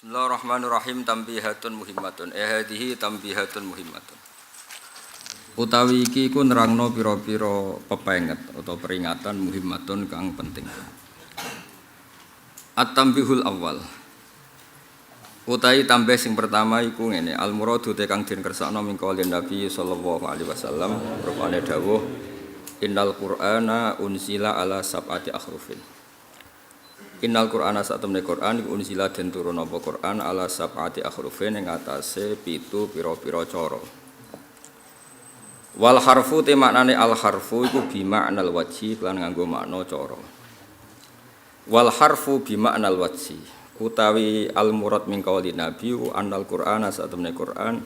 Bismillahirrahmanirrahim. Tambihatun muhimmatun. Hadihi tambihatun muhimmatun. Utawi iki ku nerangno pira-pira pepenget atau peringatan muhimmatun kang penting. At-tambihul awal. Utawi tambah sing pertama iku ngene, al-muradu te kang den kersakno min qaulin Nabi sallallahu alaihi wasallam rupane dawuh innal qur'ana unsila ala sab'ati akhrufin. Innal Qur'ana satemene Qur'an iku unzila den turun apa Qur'an ala sab'ati akhrufin ing atase 7 pira-pira cara. Wal harfu te maknane al harfu iku bi ma'nal wajhi lan nganggo makna cara. Wal harfu bi ma'nal wajhi utawi al murad min qauli nabi annal Qur'ana satemene Qur'an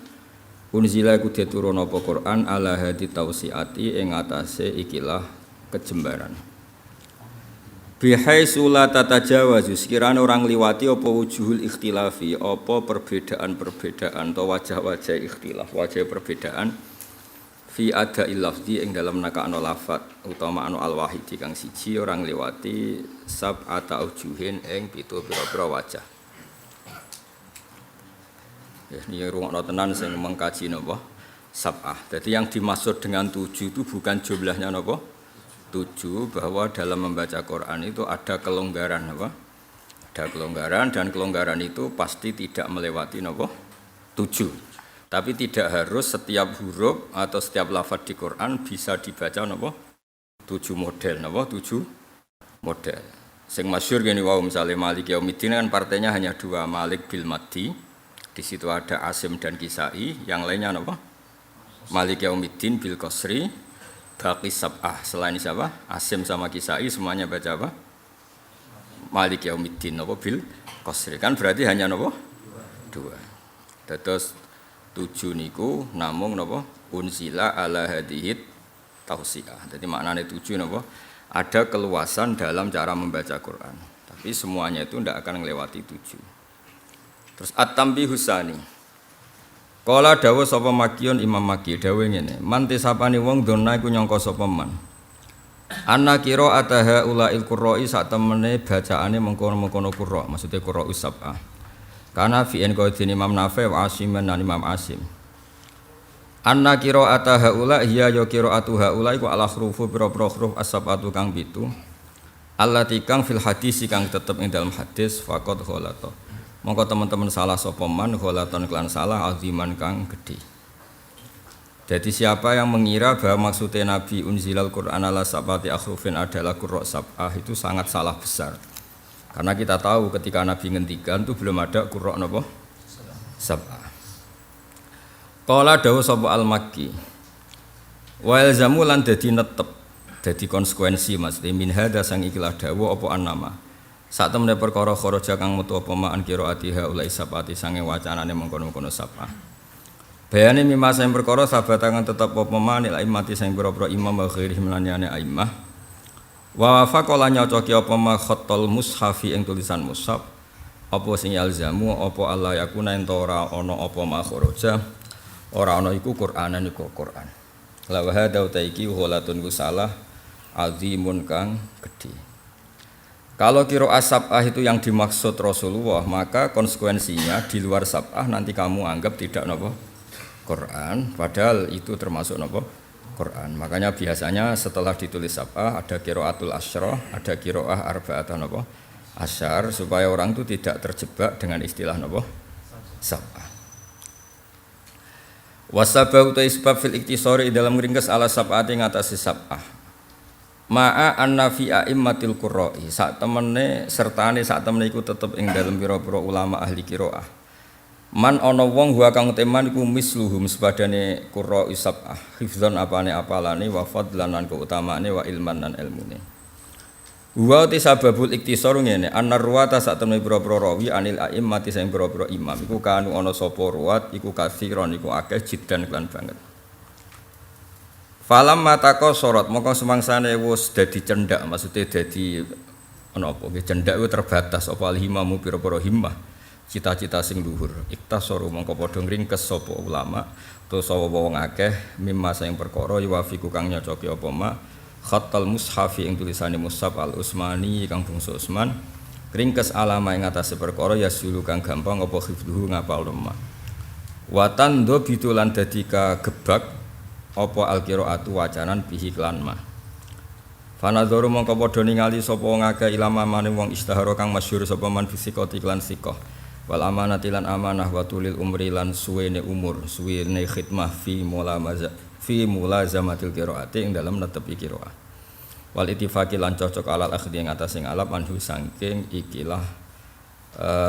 unzila iku diturun apa Qur'an ala hadi tausiati ing atase ikilah kejembaran. Bihaisu la tatajawazu sekiranya orang liwati apa wujuhul ikhtilafi apa perbedaan-perbedaan atau wajah-wajah ikhtilaf wajah perbedaan fi ada'il lafzi ing dalam nakakno lafat utawa makna al-wahidi kang siji orang liwati sab'ata ujuhin ing 7 pira-pira wajah. Ya niki rungokno tenan sing mengkaji napa sab'ah. Jadi yang dimaksud dengan 7 itu bukan jumlahnya napa 7 bahwa dalam membaca Quran itu ada kelonggaran apa? Ada kelonggaran dan kelonggaran itu pasti tidak melewati apa? 7. Tapi tidak harus setiap huruf atau setiap lafaz di Quran bisa dibaca apa? 7 model apa? 7 model. Sing masyhur gini wow misalnya Malik Yaumiddin kan partainya hanya 2 Malik bil Maddi. Di situ ada Asim dan Kisai, yang lainnya apa? Malik Yaumiddin bil Qasri. Baqi sab'ah selain siapa? Asim sama Kisai semuanya baca apa? Malik Yaumiddin apa bil qasri kan berarti hanya napa? 2. Terus 7 niku namung napa? Unsila ala hadihit tausiah. Jadi maknanya 7 napa? Ada keluasan dalam cara membaca Quran. Tapi semuanya itu tidak akan melewati 7. Terus at-tambihus tsani. Kala dawuh sapa Makiun Imam Maki dawuh ngene, man tisapane wong dona iku nyangka sapa man. Anna qira'ataha ulail qurra'i sak temene bacaane mengkono-mengkono qurra, maksude qurra usab'ah. Kana fi en qaidin Imam Nafi' wa Asim lan Imam Asim. Anna qira'ataha ula hiya ya qira'atuha ula iku ala hrufu pira-pira huruf as-sab'atu kang 7. Allati kang fil hadis kang tetep ing dalam hadis faqad ghalata. Mongko teman-teman salah sapa man ghalatan kelan salah aziman kang gedhe. Jadi siapa yang mengira bahwa maksudnya Nabi unzilal Qur'an ala sab'ati akhrufin adalah qurra sab'ah itu sangat salah besar. Karena kita tahu ketika Nabi ngendikan itu belum ada qurra napa? Sab'ah. Qala dawuh sapa al-Makki. Wa ilzamu lan dadi netep, dadi konsekuensi maksudnya min hadza sang ikilah dawuh apa annama. Saat temene perkara kharaja kang metu apa ma'an qiraatiha ulai sabati sange wacanane mengkono-kono sabah. Bayane mimma sing perkara sabat kang tetep apa ma'an ila imati sing pira-pira imam wa ghairihim lan liyane a'immah. Wa faqala nyocoki apa ma khattal mushafi ing tulisan mushaf. Apa sing yalzamu apa Allah yakuna ento ora ana apa ma kharaja. Ora ana iku Qur'anan iku Qur'an. La wa hadza taiki ghalatun salah azimun kang gedhe. Kalau qiraah sab'ah itu yang dimaksud Rasulullah, maka konsekuensinya di luar sab'ah nanti kamu anggap tidak napa Quran, padahal itu termasuk napa Quran. Makanya biasanya setelah ditulis sab'ah ada qiraatul asyrah, ada qiraah arba'atan napa asyar supaya orang itu tidak terjebak dengan istilah napa sab'ah. Wasabau ta isbab fil iktisari dalam ringkes ala sab'ati ngatasi sab'ah. Ma'a anna fi a'immatil qurra'i sak temene sertane sak temene iku tetep ing dalem pira-pira ulama ahli qiraah. Man ana wong wa kang teman iku misluhum sepadane qurra'u sab'ah hifdzan apane apalane wa fadlan lan keutamaane wa ilman lan ilmune. Wa tisababul iktisar ngene anna ruwata sak temene pira-pira rawi anil a'immati sing pira-pira imam iku kanu ana sapa ruwat iku katsiron iku akeh jiddan lan banget. Falam matako sorot, maka semangsane wis dadi cendak, maksudnya dadi apa nggih cendak ku terbatas apa alhimamu pira-pira himmah, cita-cita sing luhur. Iktasaru mongko padha ngringkes sapa ulama, to sapa wong akeh mimma sing perkara yuwafiku kang nyocoki apa ma khattal mushafi ing tulisane mushaf al-Utsmani kang bangsa Utsman ringkes alama ing atase perkara ya sulu kang gampang apa hifdzuhu ngapal lemah watan do bitulan dadi kagebak apa alqiraatu wacanan bihi klan mah fanadzaru mongko padha ningali sapa wong akeh ilama maning wong istihara kang masyhur sapa man fisikati klan sikoh wal amanati lan amanah wa tulil umri lan suwene umur suwene khidmah fi mulazamatil qiraati ing dalem netepi qiraah wal ittifaqi lan cocok alal akhdi ing atas sing alap anhu saking ikilah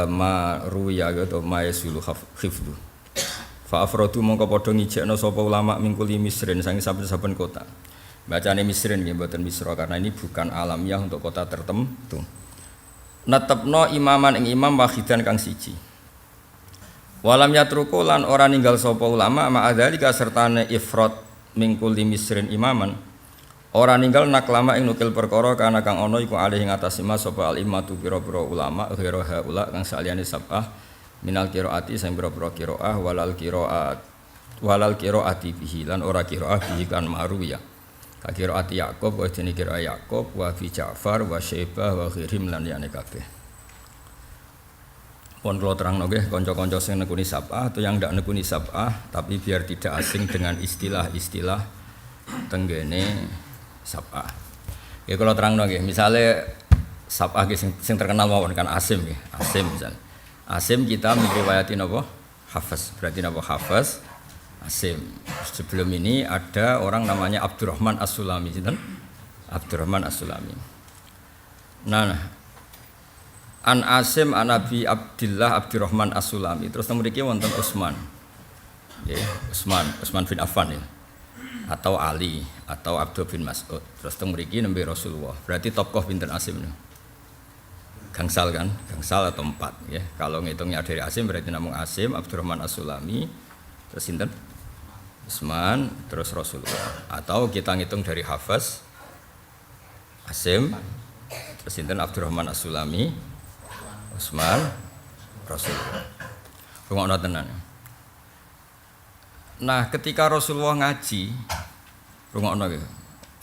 ma ruya atau ma yasulu khifdu fa afradu mongko padha ngijekno sapa ulama mingkuli misrin saking saben-saben kota bacane misrin nggih mboten misra karena ini bukan alamiah untuk kota tertentu netepno imaman ing imam wahidan kang siji walam yatruku lan ora ninggal sapa ulama ma'adzalika sertane ifrad mingkuli misrin imaman ora ninggal naklama ing nukil perkara kana kang ana iku alih ing atas ima sapa al imatu pira-pira ulama ghairu haula kang saliyane sab'ah minal qiraati sing pira-pira qiraah walal qiraati bihi lan ora qiraah bihi kan maruya ka qiraati Yaqub wa dene qiraah Yaqub wa fi Ja'far wa Syaibah wa ghairim lan liyane kabeh pun kula terangno nggih kanca-kanca sing nekuni sab'ah atau yang ndak nekuni sab'ah tapi biar tidak asing dengan istilah-istilah tenggene sab'ah. Ya kalau terangno nggih, misale sab'ah sing terkenal mawon kan Asim nggih. Asim misal. Asim kita meriwayati napa? Hafs. Berarti napa Hafs? Asim. Sebelum ini ada orang namanya Abdurrahman As-Sulami, sinten? Abdurrahman As-Sulami. Nah, An Asim an Abi Abdillah Abdurrahman As-Sulami. Terus mriki wonten Utsman. Nggih, Utsman bin Affan ya. Atau Ali atau Abdul bin Mas'ud. Terus teng mriki nembe Rasulullah. Berarti tokoh pinten Asim niku? Gangsal kan? Gangsal atau 4 ya. Kalau ngitungnya dari Asim berarti namung Asim, Abdurrahman As-Sulami, terus sinten? Utsman, terus Rasulullah. Atau kita ngitung dari Hafs Asim, terus sinten Abdurrahman As-Sulami, Utsman, Rasulullah. Rungokno tenan. Nah, ketika Rasulullah ngaji, rungokno nggih.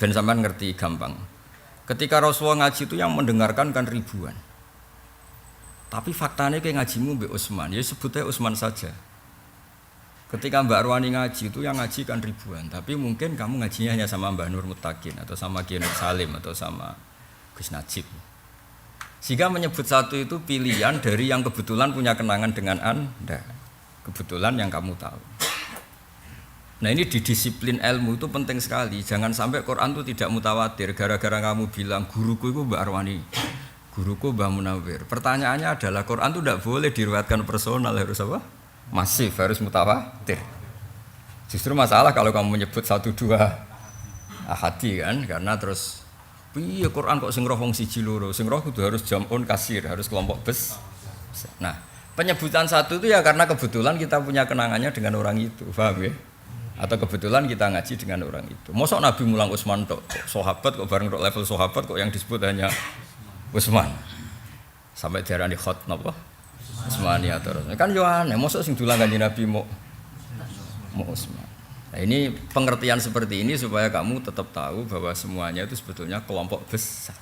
Ben sampean ngerti gampang. Ketika Rasulullah ngaji itu yang mendengarkan kan ribuan. Tapi faktanya kayak ngajimu Mbak Utsman, ya sebutnya Utsman saja. Ketika Mbak Arwani ngaji itu yang ngaji kan ribuan, tapi mungkin kamu ngajinya hanya sama Mbak Nur Mutakin atau sama Kiai Nur Salim atau sama Gus Najib. Jika menyebut satu itu pilihan dari yang kebetulan punya kenangan dengan Anda, kebetulan yang kamu tahu. Nah ini di disiplin ilmu itu penting sekali. Jangan sampai Quran itu tidak mutawatir gara-gara kamu bilang guruku itu Mbak Arwani, guruku Mbak Munawir. Pertanyaannya adalah Quran itu tidak boleh diriwayatkan personal, harus apa? Masif, harus mutawatir. Justru masalah kalau kamu menyebut 1-2 ahadi kan, karena terus piye Quran kok sing roh wong siji loro, sing roh kudu harus jamun kasir, harus kelompok bes. Nah, penyebutan satu itu ya karena kebetulan kita punya kenangannya dengan orang itu, paham ya? Atau kebetulan kita ngaji dengan orang itu. Mosok Nabi mulang Utsman tok, sahabat kok bareng level sahabat kok yang disebut hanya Utsman. Sampai diarani khot napa? Utsmani terus. Kan yo aneh, mosok sing dulang Kanjeng Nabi mau Utsman. Nah, ini pengertian seperti ini supaya kamu tetap tahu bahwa semuanya itu sebetulnya kelompok besar.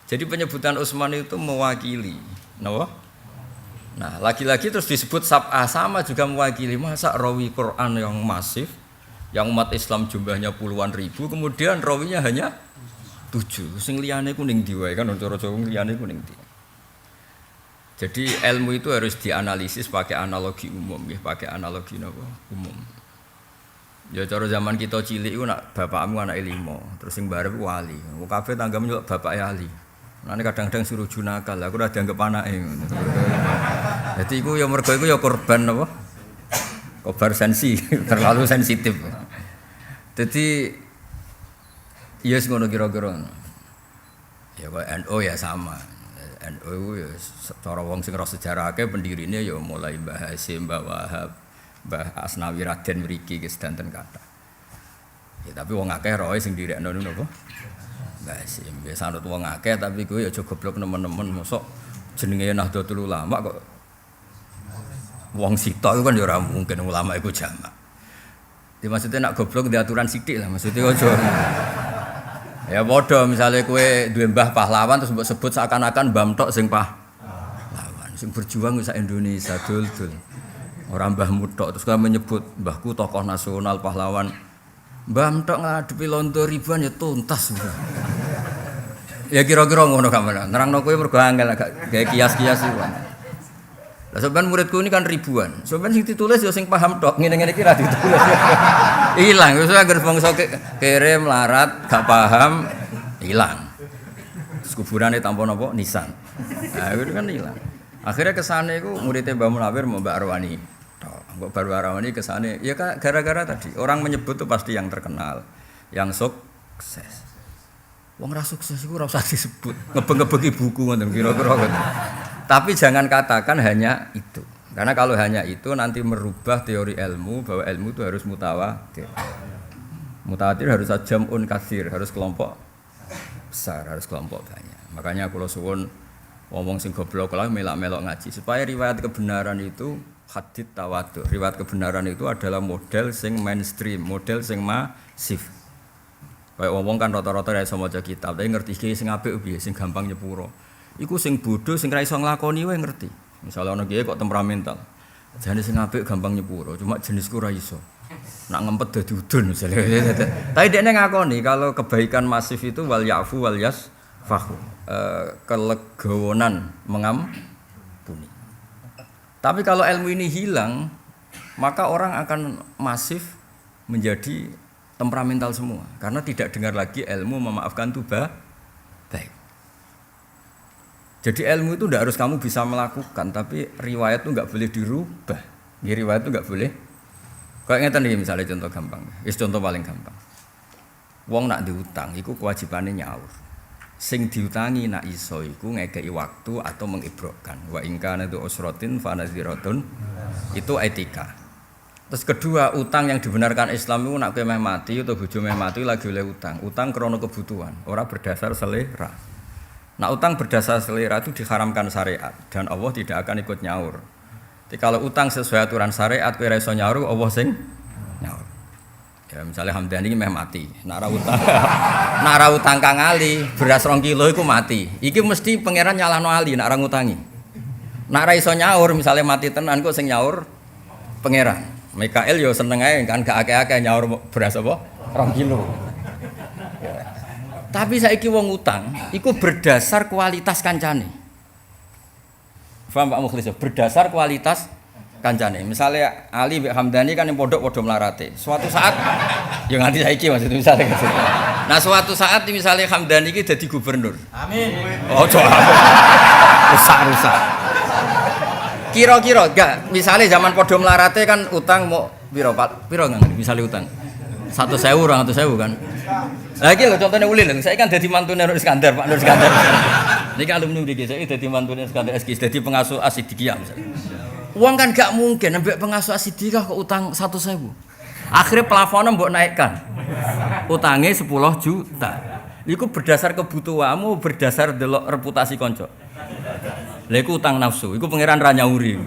Jadi penyebutan Utsman itu mewakili, napa? Nah, lagi-lagi terus disebut sab'ah sama juga mewakili. Masa rawi Quran yang masif, yang umat Islam jumlahnya puluhan ribu, kemudian rawinya hanya 7. Sing liyane ku ning ndi wae kan cara Jawa liyane ku ning ndi. Jadi ilmu itu harus dianalisis pakai analogi umum, ya, pakai analogi napa? Umum. Ya cara zaman kita cilik iku nak bapakmu anake 5, terus sing barep wali. Wong kabeh tanggamu yo bapake ahli. Nane kadang-kadang suruh junakal, aku ora dianggap anake ngono. Dadi iku ya mergo iku ya korban apa? Kobar sensi, terlalu sensitif. Dadi ya yes, ngono kira-kira. Ya kok NU ya sama. NU ya cara wong sing ora sejarah akeh pendirine ya mulai Mbah Hasyim, Mbah Wahab, Mbah Asnawi Raden mriki sedanten kathah. Ya tapi wong akeh roe sing direkno niku napa? Mbah Hasyim. Ya sanut wong akeh tapi kuwi aja goblok nemen-nemen mosok jenenge Nahdlatul Ulama kok wong sitok iku kan ya ora mungkin ulama iku jamak. Di maksudnya nak goblok di aturan sithik lah maksudnya aja. Ya padha misale kowe duwe mbah pahlawan terus mbok sebut seakan-akan mbah tok sing pahlawan. Sing berjuang sak Indonesia dul-dul. Ora mbahmu tok terus kowe menyebut mbahku tokoh nasional pahlawan. Mbah tok ngadepi londo ribuan ya tuntas. Ya kira-kira ngono kamane. Nerangno kowe mergo angel gak gawe kias-kias iku. Lah sampean muridku ini kan ribuan. Sampean sing ditulis ya sing paham tok, ngene-ngene iki ra ditulis. Ilang, wis anggere bangsa kere melarat, gak paham, ilang. Terus kuburane tanpa napa nisan. Nah, itu kan ilang. Akhirnya kesane iku muridé Mbah Munawir Mbak Arwani. Tok, Mbak Arwani kesane ya gara-gara tadi orang menyebut tuh pasti yang terkenal, yang sukses. Wong ra sukses iku ora usah disebut. Ngebeng-ngebeng buku ngoten kira-kira ngoten. Tapi jangan katakan hanya itu. Karena kalau hanya itu nanti merubah teori ilmu bahwa ilmu itu harus mutawatir. Mutawatir harus jam'un katsir, harus kelompok besar, harus kelompok banyak. Makanya kula suwun wong sing goblok lah melak-melok ngaji supaya riwayat kebenaran itu hadits tawatur. Riwayat kebenaran itu adalah model sing mainstream, model sing masif. Kayak wong kan rata-rata ra iso maca kitab, tapi ngerti iki sing apik piye, sing gampang nyepuro. Iku sing bodoh sing ra iso nglakoni wae ngerti. Misale ana kiye kok temperamental. Jane sing apik gampang nyepuro, cuma jenisku ra iso. Nak ngempet dadi udun misale. Tapi dekne ngakoni kalau kebaikan masif itu wal yafu wal yasfahu. Kelegowonan mengampuni. Tapi kalau ilmu ini hilang, maka orang akan masif menjadi temperamental semua karena tidak dengar lagi ilmu memaafkan itu baik. Jadi ilmu itu tidak harus kamu bisa melakukan, tapi riwayat itu nggak boleh dirubah. Riwayat itu nggak boleh. Kayak ngeten nih misalnya contoh gampang, contoh paling gampang. Wong nak diutang, iku kewajibannya nyaur. Sing diutangi nak iso, iku ngekei waktu atau mengibrokkan. Wa ingkana itu usrotin fanaziratun, itu etika. Terus kedua, utang yang dibenarkan Islam itu nak kowe meh mati atau bojo meh mati lagi oleh utang. Utang krana kebutuhan, ora berdasar selera. Nah, utang berdasar selera itu diharamkan syariat dan Allah tidak akan ikut nyaur. Jadi kalau utang sesuai aturan syariat kowe ora iso nyaur, Allah sing nyaur. Ya misalnya Hamdani meh mati, nak ra utang Kang Ali, beras 2 kilo iku mati. Iki mesti pangeran nyalahno Ali nak ra ngutangi. Nak ra iso nyaur misalnya mati tenan kok sing nyaur pangeran. Mikael yo seneng ae kan gak akeh-akeh nyaur beras apa? 2 kilo. Ya. Tapi saiki wong utang iku berdasar kualitas kancane. Paham Pak Mukhlis? Berdasar kualitas kancane. Misalnya Ali mbek Hamdani kan yang pondok padha melarate. Suatu saat ya nganti saiki maksudnya misalnya gitu. Nah, suatu saat misalnya Hamdani iki dadi gubernur. Amin. Oh, rusak. Kira-kira enggak, misalnya zaman podo melarate kan utang mau piro enggak misalnya utang 100.000 orang 100.000 kan. Lagi lho contohnya ulil, saya kan dadi mantune Nur Iskandar, Pak Nur Iskandar. Niki alumni mriki, saya dadi mantune Iskandar SK, dadi pengasuh Asidikiyah misalnya. Uang kan enggak mungkin ambek pengasuh Asidikiyah kok utang 100.000. Akhirnya plafonnya mbok naikkan. Utangnya 10 juta. Iku berdasar kebutuhanmu, berdasar delok reputasi konco. Lha iku utang nafsu, iku pangeran ra nyauri.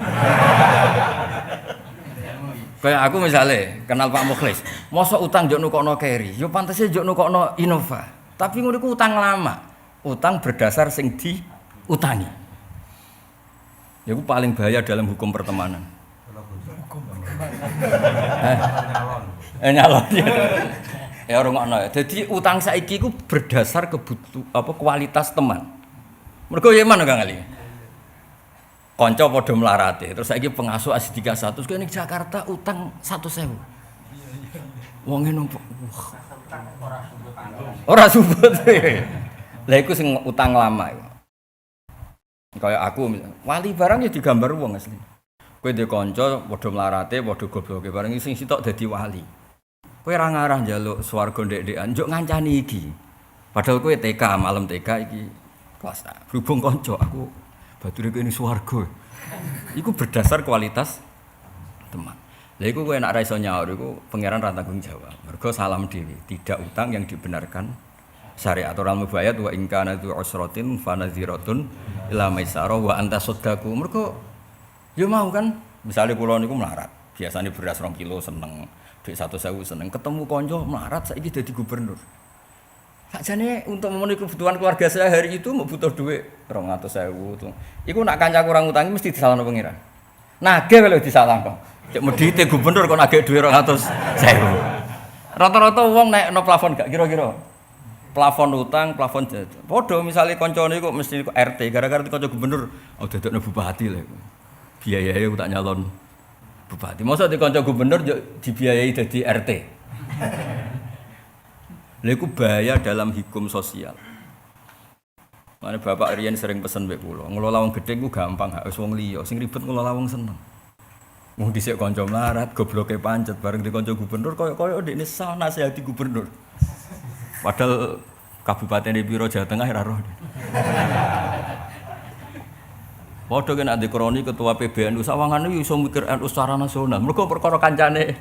Kayak aku misalnya kenal Pak Mukhlis, mosok utang njuk nukokno Keri, yo pantese njuk nukokno Innova. Tapi ngono iku utang lama. Utang berdasar sing diutangi. Ya iku paling bahaya dalam hukum pertemanan. Nyalon. Ya ora ngono. Dadi utang saiki iku berdasar kualitas teman. Mergo yeman Kang Ali. Kanca padha melarate, terus saiki pengasuh Asidika 100 kene ning Jakarta utang 100.000. Wonge numpak. Ora subut. Lah iku sing utang lama iku. Kaya aku wali barang ya digambar wong asli. Kowe ndek kanca padha melarate, padha gobloke bareng sing sitok dadi wali. Kowe ora ngarah njaluk swarga ndek-ndekan, njuk ngancani iki. Padahal kowe TK, malam TK iki kelas tak. Berhubung kanca aku bature kene swarga. Iku berdasar kualitas teman. Lah iku kowe nek ra iso nyaur iku pangeran ra tanggung jawab. Mergo salam dhewe, tidak utang yang dibenarkan syariat aturan mubayat wa in kana tu usratin fanaziratun ila maisarah wa anta sadaqu. Mergo yo mau kan, misale kula niku melarat. Biasane beras 2 kilo seneng, dhuwit 100.000 seneng. Ketemu kanca melarat saiki dadi gubernur. Sakjane untuk memenuhi kebutuhan keluarga saya hari itu mau butuh duit 200.000 tuh. Iku nak kanca kurang utangi mesti disalahno pengiran. Nagih kalau disalahno. Cek medhite gubernur kok nagih duit 200.000. Rata-rata wong naikno plafon gak kira-kira. Plafon utang, plafon jajan. Padha misale kancane kok mesti kok RT gara-gara kanca gubernur, oh dadekno bupati lho. Biayae tak nyalon bupati. Masa di kanca gubernur dibiayai dadi RT. Lha iku bahaya dalam hukum sosial. Mane Bapak Riyen sering pesen mbek kula, ngelola wong gedhe ku gampang, gak wis wong liya, sing ribet ngelola wong seneng. Wong dhisik kanca melarat, gobloke pancet bareng di kanca gubernur koyo ndekne sah nasihati gubernur. Padahal kabupaten piro Jawa Tengah ora roh. Padha kan ade kroni ketua PBNU sawangane iso mikir NU secara nasional. Mergo perkara kancane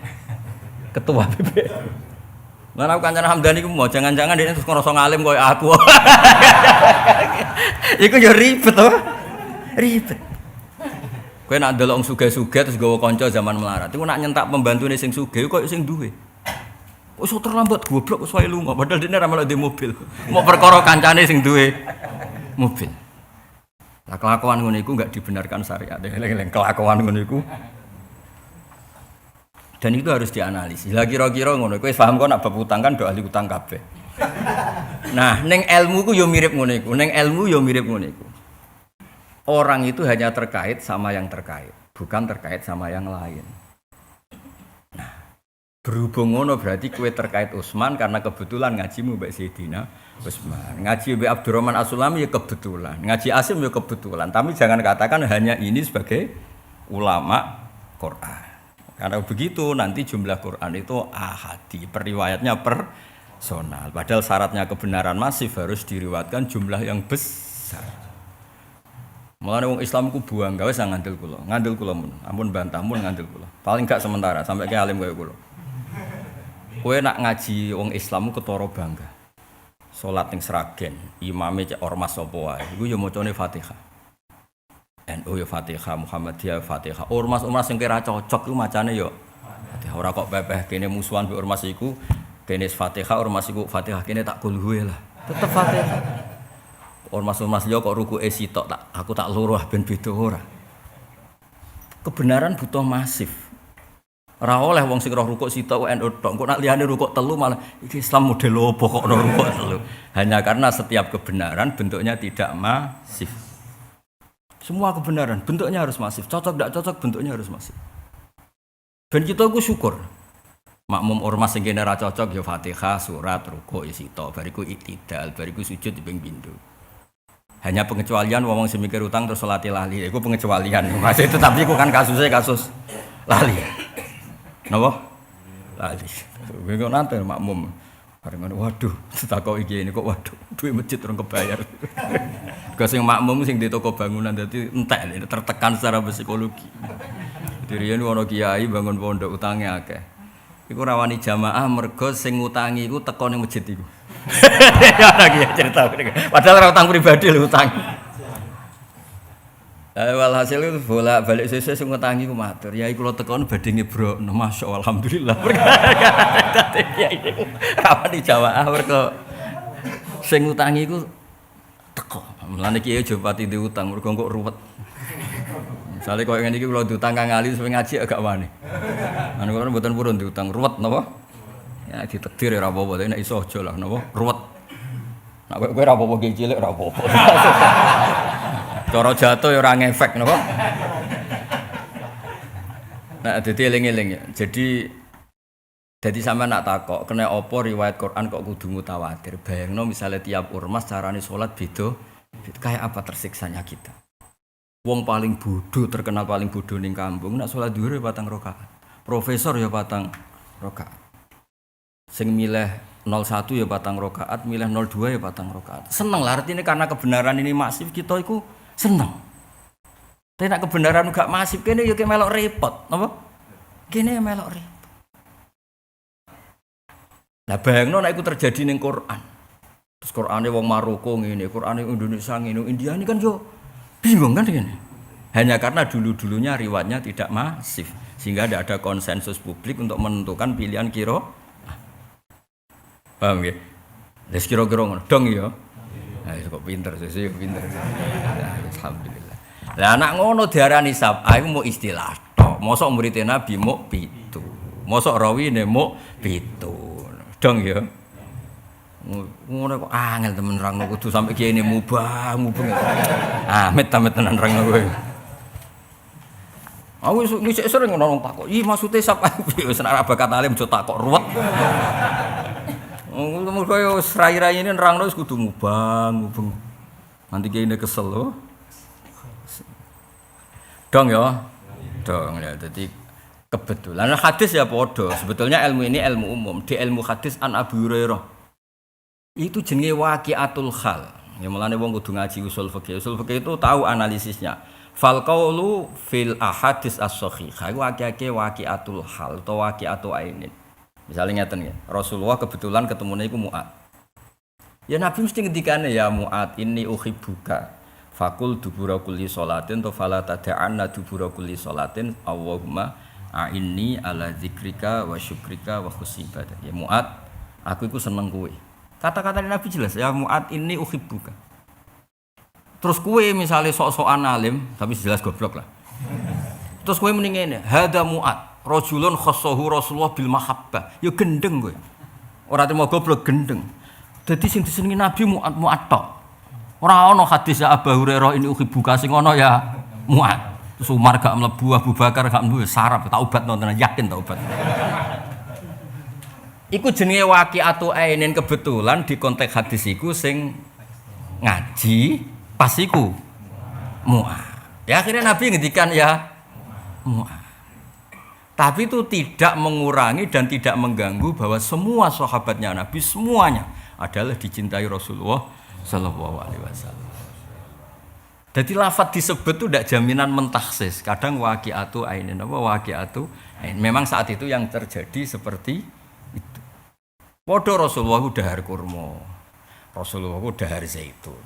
ketua PBNU. Lah aku kancane Hamdani ku mau jangan-jangan dia terus ngerasa ngalim koyo aku. Iku yo ribet to. Ribet. Kowe nak ndelok wong sugih-sugih terus gawa kanca zaman melarat. Iku nak nyentak pembantune sing sugih koyo sing duwe. Kok iso terlambat goblok wis wae lunga padahal dene ra melok di mobil. Mau perkara kancane sing duwe mobil. Lah kelakuan ngono iku enggak dibenarkan syariat. Eling-eling kelakuan ngono iku. Dan itu harus dianalisis. Lah kira-kira ngono, kowe paham kok nak bab utang kan do ahli utang kabeh. Nah, ning ilmu ku yo mirip ngono iku. Ning ilmu yo mirip ngono iku. Orang itu hanya terkait sama yang terkait, bukan terkait sama yang lain. Nah, berhubung ngono berarti kowe terkait Utsman karena kebetulan ngajimu mbek Sayyidina Utsman. Ngaji mbek Abdurrahman As-Sulami ya kebetulan. Ngaji Asim ya kebetulan. Tapi jangan katakan hanya ini sebagai ulama Quran. Karena begitu nanti jumlah Quran itu ahadi, periwayatnya personal. Padahal syaratnya kebenaran masif harus diriwayatkan jumlah yang besar. Mulane wong Islam ku buang gawe sang ngandel kula mun. Ampun bantah mun ngandel kula. Paling gak sementara sampai ke alim kaya kula. Kowe nak ngaji wong Islam ku ketara bangga. Salat ning Sragen, imame cek ormas sapa wae. Iku ya macane Fatihah. NU ya Fatihah, Muhammadiyah Fatihah. Ormas-ormas sing kira cocok iku macane ya Fatihah. Ora kok pepeh kene musuhan mbek ormas iku, kene Fatihah, ormas iku Fatihah, kene tak kulhuwe lah. Tetep Fatihah. Ormas-ormas liya kok rukuke sitok tak aku tak luruh ben beda ora. Kebenaran butuh masif. Ora oleh wong sing roh rukuk sitok NU tok, kok nak liyane rukuk telu malah iki Islam model opo kok ono rukuk telu. Hanya karena setiap kebenaran bentuknya tidak masif. Semua kebenaran bentuknya harus masif, cocok tidak cocok bentuknya harus masif. Ben kita ku syukur. Makmum ormas sing kene ra cocok ya Fatihah, surat, rukuk ya sitok, bariku iktidal, bariku sujud di ping pindho. Hanya pengecualian wong sing mikir utang terus salat lali, iku pengecualian. Masih itu tapi iku kan kasusnya kasus lali. Napa? Lali. Kuwi kok nanti makmum. Bareng ngono, waduh, ditakoki iki ini kok waduh, duwe masjid urung kebayar. Kok sing makmum sing di toko bangunan dadi entek tertekan secara psikologi. Diriyen ono kiai bangun pondok utange akeh. Iku rawani jamaah mergo sing ngutangi iku teko ning masjid iku. Ya lagi cerita. Padahal ora utang pribadi lho utang. Walhasil itu bolak-balik sesuk sing ngutangi ku matur. Ya iku kula tekon badhe ngebrokno, masyaallah alhamdulillah. Ya iki rawani jamaah mergo sing ngutangi iku teko. Mulane kiai aja pati diutang mergo kok ruwet. Misale koyo ngene iki kula diutang Kang Ali supaya ngaji agak wani. Anu kula mboten purun diutang ruwet napa? Ya ditakdir ora apa-apa, nek iso aja lah napa? Ruwet. Nek kowe ora apa-apa ki cilik ora apa-apa. Cara jatuh ya ora ngefek napa? Nah, dadi eling-eling ya. Jadi sampean nak takok, kena apa riwayat Quran kok kudu mutawatir? Bayangno misalnya tiap ormas carane salat beda, kayak apa tersiksanya kita? Wong paling bodoh, terkenal paling bodoh ning kampung, nak salat dhuwur ya 4 rakaat. Profesor ya 4 rakaat. Sing milih 01 ya 4 rakaat, milih 02 ya 4 rakaat. Seneng lah artinya karena kebenaran ini masif kita iku seneng. Tapi nak kebenaran gak masif kene ya melok repot, napa? Kene melok repot. Nah bayangno nek iku terjadi ning Quran. Terus Qurane wong Maroko ngene, Qurane Indonesia ngene, India ini kan yo bingung kan ngene. Hanya karena dulu-dulunya riwayatnya tidak masif sehingga tidak ada konsensus publik untuk menentukan pilihan kira. Paham nggih? Wis kira-kira ngono, dong ya. Nah, kok pinter sih, pinter. Alhamdulillah. Lah anak ngono diarani sab'ah iku mau istilah tok. Mosok murid Nabi mau 7. Mosok rawine mau 7. Dong ya. Ngono kok angel temen nerangno kudu sampe kene mubah. Amit tenan nerangno kowe. Aku ngisik sering ngono takok. Ih maksude sab'ah wis ora bakat alim jo takok ruwet. Ngomong kaya rai-rai ini nerangno wis kudu mubang. Nanti kene kesel lho. Dong ya. Dong ya. Jadi kebetulan hadis ya padha. Sebetulnya ilmu ini ilmu umum. Di ilmu hadis an Abu Hurairah. Itu jenenge waqi'atul hal. Ya mulane wong kudu ngaji usul fikih. Usul fikih itu tahu analisisnya. Fal qaulu fil ahadits as-sahihah. Waqi'atul hal atau waqi'atu ainin. Misalnya ngeten ya, Rasulullah kebetulan ketemune iku Mu'ad. Ya Nabi mesti ngendikane ya Mu'ad inni uhibbuka. Fakul dubura kulli sholatin to fala tad'anna dubura kulli sholatin Allahumma a'inni ala dzikrika wa syukrika wa husni ibadah. Ya Mu'ad, aku iku seneng kowe. Kata-kata Nabi jelas ya Mu'ad inni uhibbuka. Terus kowe misale sok-sokan alim, tapi jelas goblok lah. Terus kowe muni ngene, hada Mu'ad rajulun khassahu Rasulullah bil mahabbah. Ya gendeng kowe. Ora terima goblok gendeng. Dadi sing disenengi Nabi Mu'ad tok. Ora ana hadis ya Abu Hurairah ini uhibbuka sing ana ya Mu'ad. Terus Umar gak mlebu, Abu Bakar gak mlebu, sarap taubat nonton yakin taubat. Iku jenenge waqi'atu ainin kebetulan di konteks hadis iku sing ngaji pas iku Mu'ad. Ya akhirnya Nabi ngendikan ya Mu'ad. Tapi itu tidak mengurangi dan tidak mengganggu bahwa semua sahabatnya Nabi semuanya adalah dicintai Rasulullah Sallallahu Alaihi Wasallam. Jadi lafadz disebut itu tidak jaminan mentaksis. Kadang waqi'atu ainin apa waqi'atu ain. Memang saat itu yang terjadi seperti itu. Padha Rasulullah dahar kurma. Rasulullah dahar zaitun.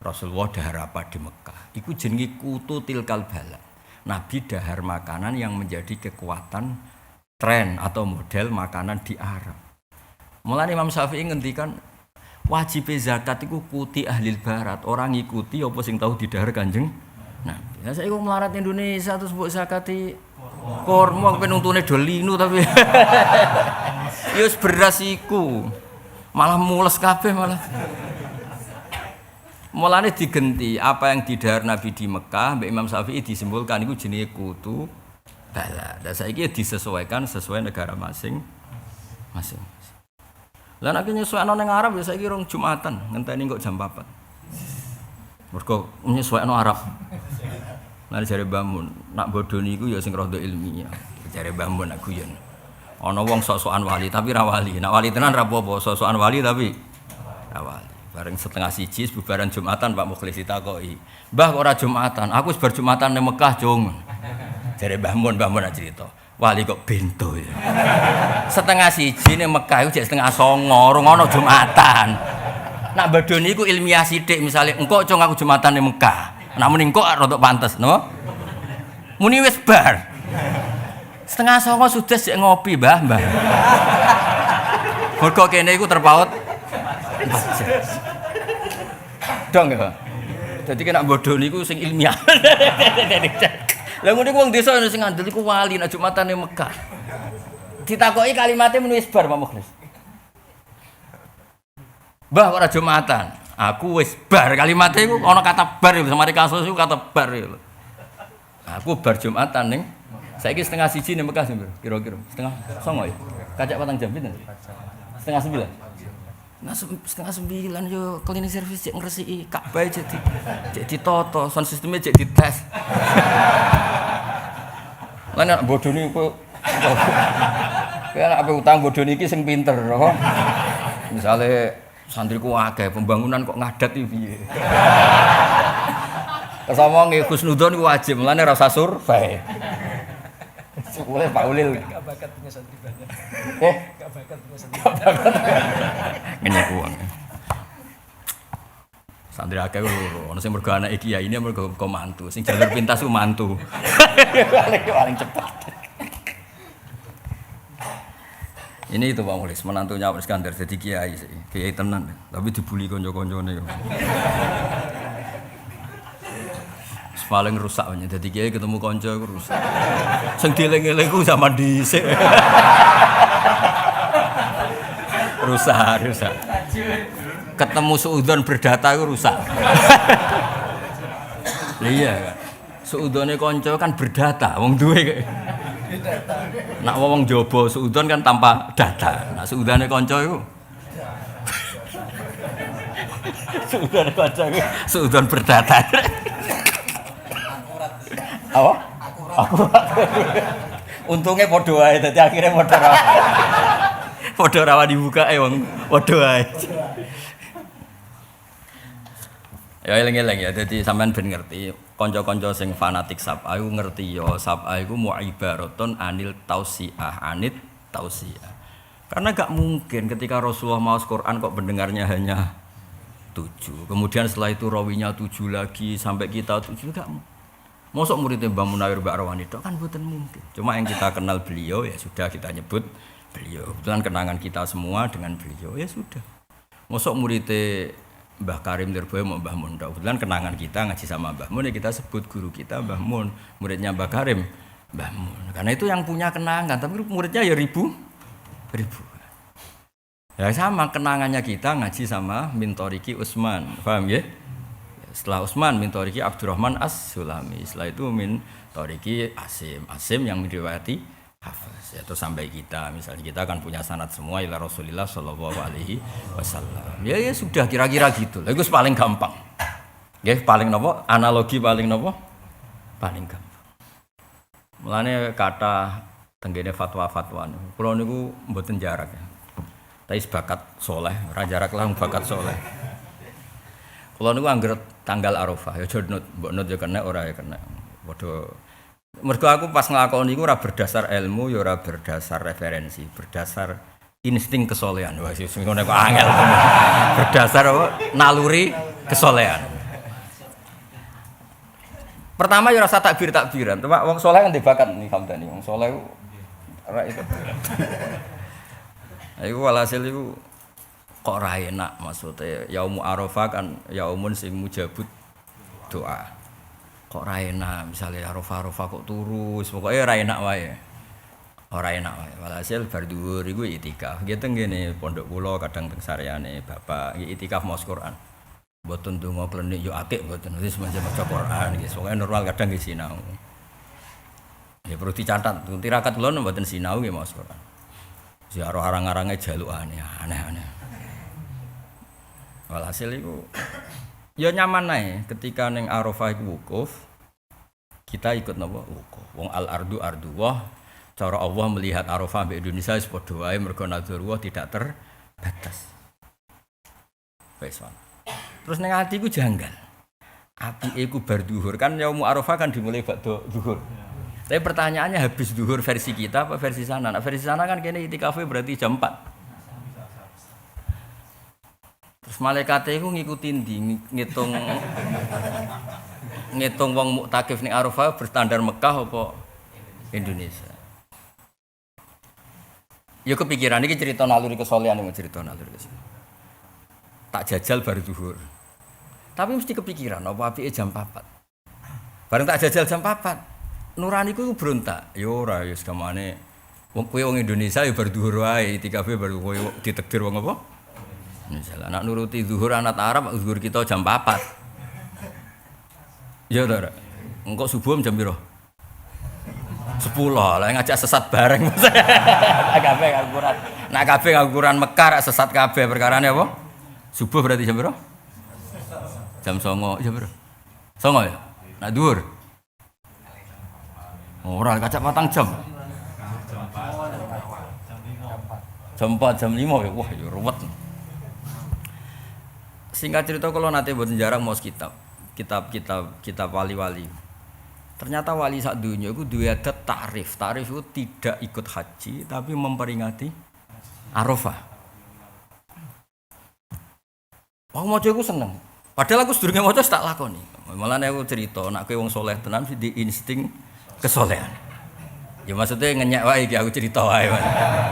Rasulullah dahar apa di Mekah. Iku jenenge kutu tilkal bala. Nabi dahar makanan yang menjadi kekuatan tren atau model makanan di Arab. Mulane Imam Syafi'i ngendikan wajib zakat iku kuti ahli barat. Orang ngikuti apa sing tahu didahar Kanjeng Nabi. Lah saiki wong melarat Indonesia terus mbok zakati kurma penuntune do linu tapi ya wis beras iku. Malah mules kabeh malah. Mulane digenti apa yang didahar Nabi di Mekah mbek Imam Syafi'i disimpulkan iku jenenge kutu bala. Dan saiki disesuaikan sesuai negara masing-masing. Lah nek nyesuaikno ning Arab ya saiki rong Jumatan ngenteni kok jam 4. Mergo nyesuaikno Arab. Lah jare Mbah Mun, nak bodoni iku ya sing rada ilmiah. Jare Mbah Mun nak guyon. Ana wong sok-sokan wali tapi ra wali. Nak wali tenan ra apa-apa, sok-sokan wali tapi ra wali. Bareng setengah siji bubaran Jumatan Pak Mukhlis ditakoki. Mbah kok ora Jumatan? Aku wis bar Jumatan ning Mekah, Jung. Jare Mbah Mun cerita. Wali kok bento ya. Setengah siji ning Mekah iku jek setengah 09.00, ora ono Jumatan. Nak badoni iku ilmiah sithik misale engko Jung aku Jumatan ning Mekah. Nak muni engko rada pantes, no? Muni wis bar. Setengah 09.00 sudah sik ngopi, Mbah. Mergo kene iku terpaut dong ya. Jadi kena bodoh niku sing ilmiah. Lah ngono iku wong desa sing ngandel iku wali nek Jumatan ning Mekah. Ditakoki kalimatnya menulis bar Pak Mukhlis. Mbah ora Jumatan. Aku wis bar kalimatnya iku ana kata bar lho samare kasus iku kata bar lho. Aku bar Jumatan ning saiki setengah siji ning Mekah kira-kira setengah 09.00 ya. Kacak patang jam pinten? Setengah 9. Nah setengah 9 yo cleaning service cek ngresiki Ka'bah jadi toto sound sistemnya jadi dites. Lah nek bodoni kok kaya apa utang bodoni iki sing pinter kok. Misale santriku akeh pembangunan kok ngadat iki piye. Kesamong Husnudzon iku wajib, mulane ora usah survei. Boleh Pak Ulil. Enggak bakat punya santri banyak. Enggak bakat punya santri. Ngene uang. Santri akeh ono sing mergo anake kiai ini mergo mantu, sing jalur pintas ku mantu. Paling cepat. Ini itu Pak Mulis, menantunya Pak Iskandar jadi kiai sih, kiai tenan, tapi dibully konco-koncone. Paling rusak banyak, jadi kiai ketemu konco itu rusak. Sing dieling-eling ku zaman dhisik. rusak. Ketemu suudon berdata itu rusak. Iya kan. Suudone konco kan berdata, wong duwe. Nak wong jaba suudon kan tanpa data. Nak suudane kanca iku. Suudane kanca iku suudon berdata. Apa? Akurat. Untungnya padha wae dadi akhire padha ra. Padha ra dibuka wong padha wae. Ya eling-eling ya, dadi sampean ben ngerti. Kanca-kanca sing fanatik sab'a iku ngerti ya, sab'a iku mu'ibaratun anil tausiah, anit tausiah. Karena gak mungkin ketika Rasulullah maos Quran kok pendengarnya hanya 7. Kemudian setelah itu rawinya 7 lagi sampai kita 7 gak mungkin. Mosok muridnya Mbah Munawir Mbak Rawani itu kan mboten mungkin. Cuma yang kita kenal beliau ya sudah kita nyebut beliau. Kebetulan kenangan kita semua dengan beliau ya sudah. Mosok muridnya Mbah Karim Lirboyo mau Mbah Mun. Kebetulan kenangan kita ngaji sama Mbah Mun ya kita sebut guru kita Mbah Mun, muridnya Mbah Karim Mbah Mun. Karena itu yang punya kenangan, tapi muridnya ya ribu. Ya sama kenangannya kita ngaji sama Mintoriki Utsman, paham ya? Setelah Utsman Mintoriki Abdurrahman As-Sulami, setelah itu Mintoriki Asim yang meriwayati Hafiz. Ya, terus sampai kita, misalnya kita akan punya sanad semua ila Rasulillah sallallahu alaihi wasallam. Ya sudah kira-kira gitu. Lah itu paling gampang. Nggih, paling napa? Analogi paling napa? Paling gampang. Mulane kata tenggene fatwa-fatwa niku. Kula niku mboten jarak ya. Tapi bakat soleh, ora jarak lah bakat soleh. Kula niku anggere tanggal Arafah ya aja mbok nut ya kena ora ya kena. Padha mergo aku pas nglakoni iku ora berdasar ilmu ya ora berdasar referensi, berdasar insting kesolehan. Wah sing ngono kok angel. Berdasar apa? Naluri kesolehan. Pertama ya rasa takbiran. Cuma wong saleh kan dibakat nih Hamdani. Wong saleh ku ora itu. Iku walhasil iku kok ora enak maksudnya Yaumul Arafah kan yaumun sing mujabut doa. Kok ora enak misalnya Arafah kok turu pokoke ora enak wae. Ora enak wae. Walhasil bar dhuwur iku itikaf. Nggih teng ngene pondok kula kadang teng sareane Bapak itikaf maos Quran. Mboten donga klenik yo akeh mboten wis maca Quran nggih. Pokoke normal kadang nggih sinau. Ya perlu dicatat, tirakat kula mboten sinau nggih maos Quran. Ziarah arang-arange jalukane aneh-aneh. Walhasil iku ya nyaman ae ketika ning Arafah iku wukuf. Kita ikut napa wukuf. Wong al-ardu ardullah. Cara Allah melihat Arafah mbek Indonesia wis padha wae mergo nadzurullah tidak terbatas. Wis. Terus ning ati ku janggal. Apike ku bar zuhur kan yaumul Arafah kan dimulai ba'da zuhur. Tapi pertanyaannya habis zuhur versi kita apa versi sana? Nah, versi sana kan kene itikafe berarti jam 4. Terus malaikate iku ngikuti ndi ngitung wong muktakif ning Arafah berstandar Mekah apa Indonesia. Ya kepikiran iki cerita naluri kesolehan iki cerita naluri kesolehan. Tak jajal baru zuhur. Tapi mesti kepikiran apa apike jam 4. Bareng tak jajal jam 4. Nuraniku berontak. Ya ora ya segamane wong kowe wong Indonesia ya bar zuhur wae, itikafe baru kowe ditakdir wong apa? Misalnya anak nuruti zuhur anak Arab, zuhur kita jam 4. Ya ora. Engko subuh jam piro? 10 lah ngajak sesat bareng. Kabeh ngaguran. Nak kabeh ngaguran Mekar sesat kabeh perkarane apa? Subuh berarti jam piro? Jam 09.00 jam piro? 09.00 ya? Nak dhuwur. Ora kacak 4 jam. Jam 4 jam 5 ya. Wah, ya ruwet. Singkat cerita kalau nanti buat jarang mau kitab wali-wali. Ternyata wali sak dunya itu duwe adat takrif. Takrif itu tidak ikut haji tapi memperingati Arafah. Aku maca iku seneng. Padahal aku sedurunge maca tak lakoni. Malah aku cerita nek kowe wong saleh tenan di insting kesolehan. Ya maksudnya ngenyek wae iki aku cerita wae.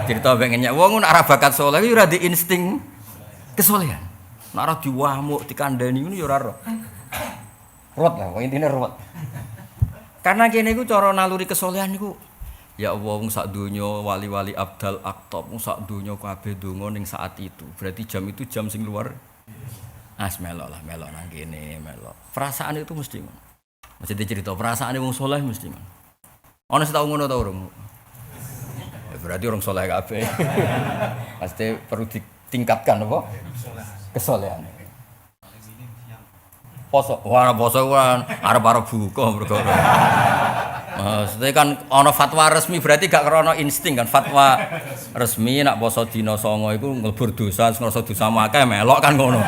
Cerita pengen nyak wong nek ora bakat saleh yo ora di insting kesolehan. Nek ora diwamuk dikandani ngono yo ora ro. Ruwet lah, intine ruwet. Karena kene iku cara naluri kesolehan niku ya Allah wong sak donya wali-wali abdal aktab wong sak donya kabeh donga ning saat itu. Berarti jam itu jam sing luar. Melok lah, melok nang kene, melok. Perasaan itu mesti ngono. Mesti cerita perasaane wong saleh mesti ngono. Ana sing tau ngono ta urung? Ya berarti orang saleh kabeh. Pasti perlu ditingkatkan apa? Kesolehan. Poso, poso kan arep-arep buka mergo. Maksudnya kan ana fatwa resmi berarti gak krana insting kan fatwa resmi nak poso dina 9 iku nglebur dosa, ngrasa dosa akeh melok kan ngono.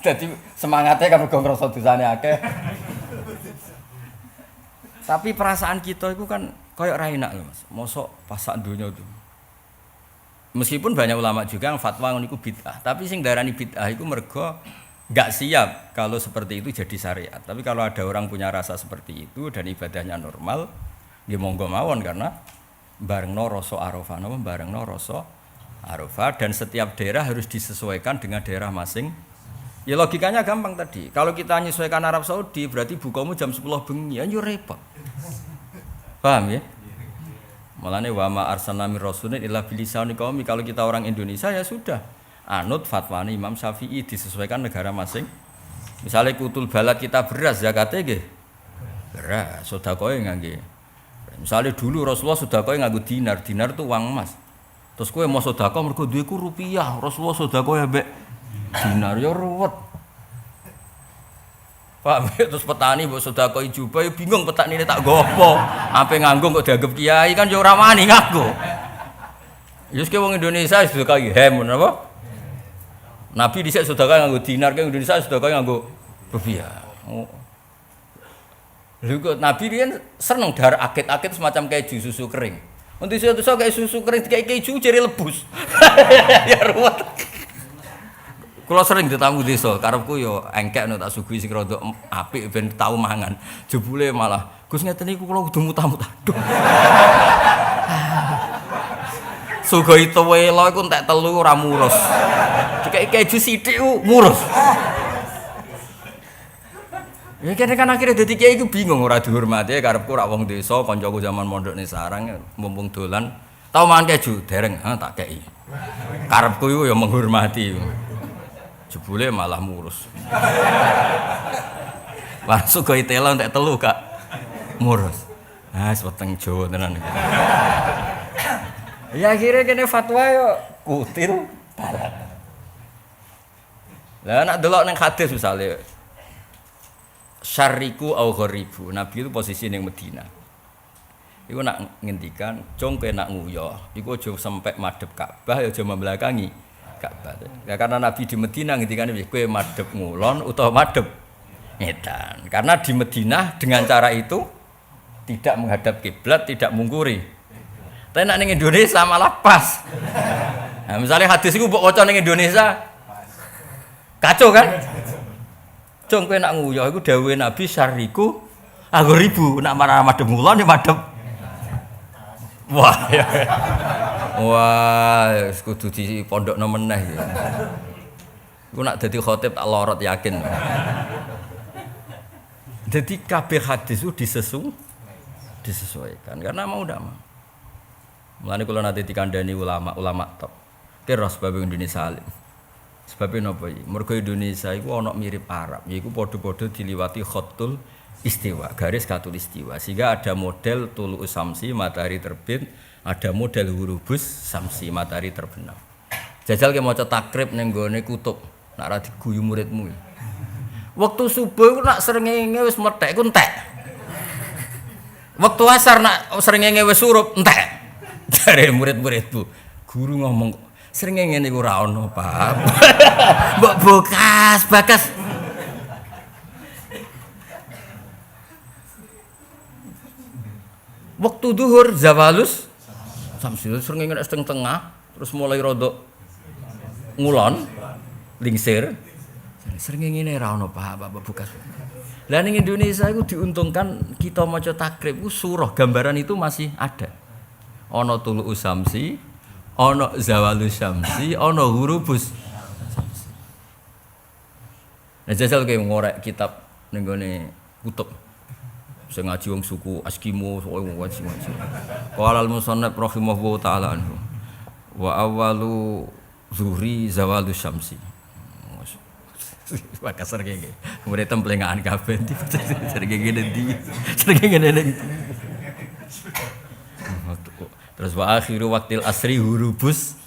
Jadi semangatnya kan mergo ngrasa dosane akeh. Tapi perasaan kita itu kan koyo ra enak lho Mas. Mosok pas sak donya itu. Meskipun banyak ulama juga yang fatwa ngono iku bid'ah, tapi sing darani bid'ah iku mergo enggak siap kalau seperti itu jadi syariat. Tapi kalau ada orang punya rasa seperti itu dan ibadahnya normal, ya monggo mawon karena barengno rasa Arafah, napa barengno rasa Arafah dan setiap daerah harus disesuaikan dengan daerah masing. Ya logikanya gampang tadi. Kalau kita menyesuaikan Arab Saudi berarti bukamu jam 10 bengi, ya repot. Paham ya? Malane wa ma arsalna mir rasulin illa bilisani qaumi. Kalau kita orang Indonesia ya sudah anut fatwane Imam Syafi'i disesuaikan negara masing. Misalnya kutul balad kita beras zakate nggih. Beras, sedekahe ngangge. Misalnya dulu Rasulullah sedekahe nganggo dinar, dinar itu uang emas. Terus kowe mau sedekah mergo duweku rupiah, Rasulullah sedekahe mbek dinar ya ruwet. Pak, terus petani mbok sedekah jubah ya bingung petanine tak nggo apa. Ape nganggo kok dianggap kiai kan ya ora wani nganggo. Ya wis wong Indonesia sedekah hem ngono apa? Nabi dhisik sedekah nganggo dinar, ke Indonesia sedekah nganggo rupiah. Lha kok Nabi riyen seneng dar akit-akit semacam keju susu kering. Untuk susu kayak susu kering kayak keju jere lebus. Ya ruwet. Kula sering ditamu desa, karepku yo engkek nek tak sugih sing rada apik ben tau mangan. Jebule malah, Gus ngeten niku kula kudu muta-muta. Aduh. Sugih tuwelo iku entek telu ora murus. Dikek keju sithik murus. Ya kene kan akhirnya dadi kiai iku bingung ora dihormati karepku ora wong desa, kancaku zaman mondok ning sarang mumpung dolan tau mangan keju dereng, tak kei. Karepku iku ya menghormati. Jebule malah murus. Langsung gawe telo entek telu Kak. Murus. Weteng Jawa tenan iki. Ya akhirnya kene fatwa yo kutil barat. Lah nek delok ning hadis misale syarriku au gharibu. Nabi itu posisi ning Madinah. Iku nak ngendikan, "Jong kowe nak nguyoh, iku aja sampai madhep Ka'bah ya aja membelakangi Ka'bah." Ya karena Nabi di Madinah ngendikane kowe madhep ngulon utawa madhep ngetan. Karena di Madinah dengan cara itu tidak menghadap kiblat, tidak mungkuri. Tapi nek ning Indonesia malah pas. Nah, misalnya hadis iku mbok waca ning Indonesia kacau kan? Jong kowe nak nguyoh iku dawuhe Nabi syarriku anggo ribu nak marah madhep ngulon ya madhep. Wah. Ya. Wah, kudu di pondokno meneh ya. Iku nak dadi khatib tak lorot yakin. Jadi kabeh hadis itu disesuaikan karena mau ndak mau. Mulane kula nate dikandani ulama top. Kira sebab Indonesia alim. Sebabnya napa iki? Mergo Indonesia iku ana mirip Arab, yaiku padha-padha diliwati khatul istiwa, garis katul istiwa. Sehingga ada model tulu samsi matahari terbit, ada model hurubus samsi matahari terbenam. Jajal ke maca takrib ning gone kutub, nak ra diguyu muridmu. Waktu subuh iku nak srengenge wis methek iku entek. Waktu asar nak srengenge wis surup entek. Jare murid-muridku, guru ngomong srengenge niku ora ono, Pak. Mbok bakas. Waktu duhur zawalus samsul srengenge nek setengah tengah terus mulai rodok ngulon lingsir srengenge ora ono Pak bekas. Lah ning Indonesia itu diuntungkan kita maca takrib itu surah gambaran itu masih ada. Ana tulu usamsi, ana zawalus syamsi, ana hurubus syamsi. Nah jajal kowe ngorek kitab ning gone kutub. Sing ngaji wong suku Eskimo wong ngaji. Qala al-musannaf rahimahullahu taala anhu. Wa awwalu zuhri zawalus syamsi. Wah kasar kayak gini, kemudian templengaan kafe, sering gini di, sering gini. Terus wa akhiru waktil asri hurubus,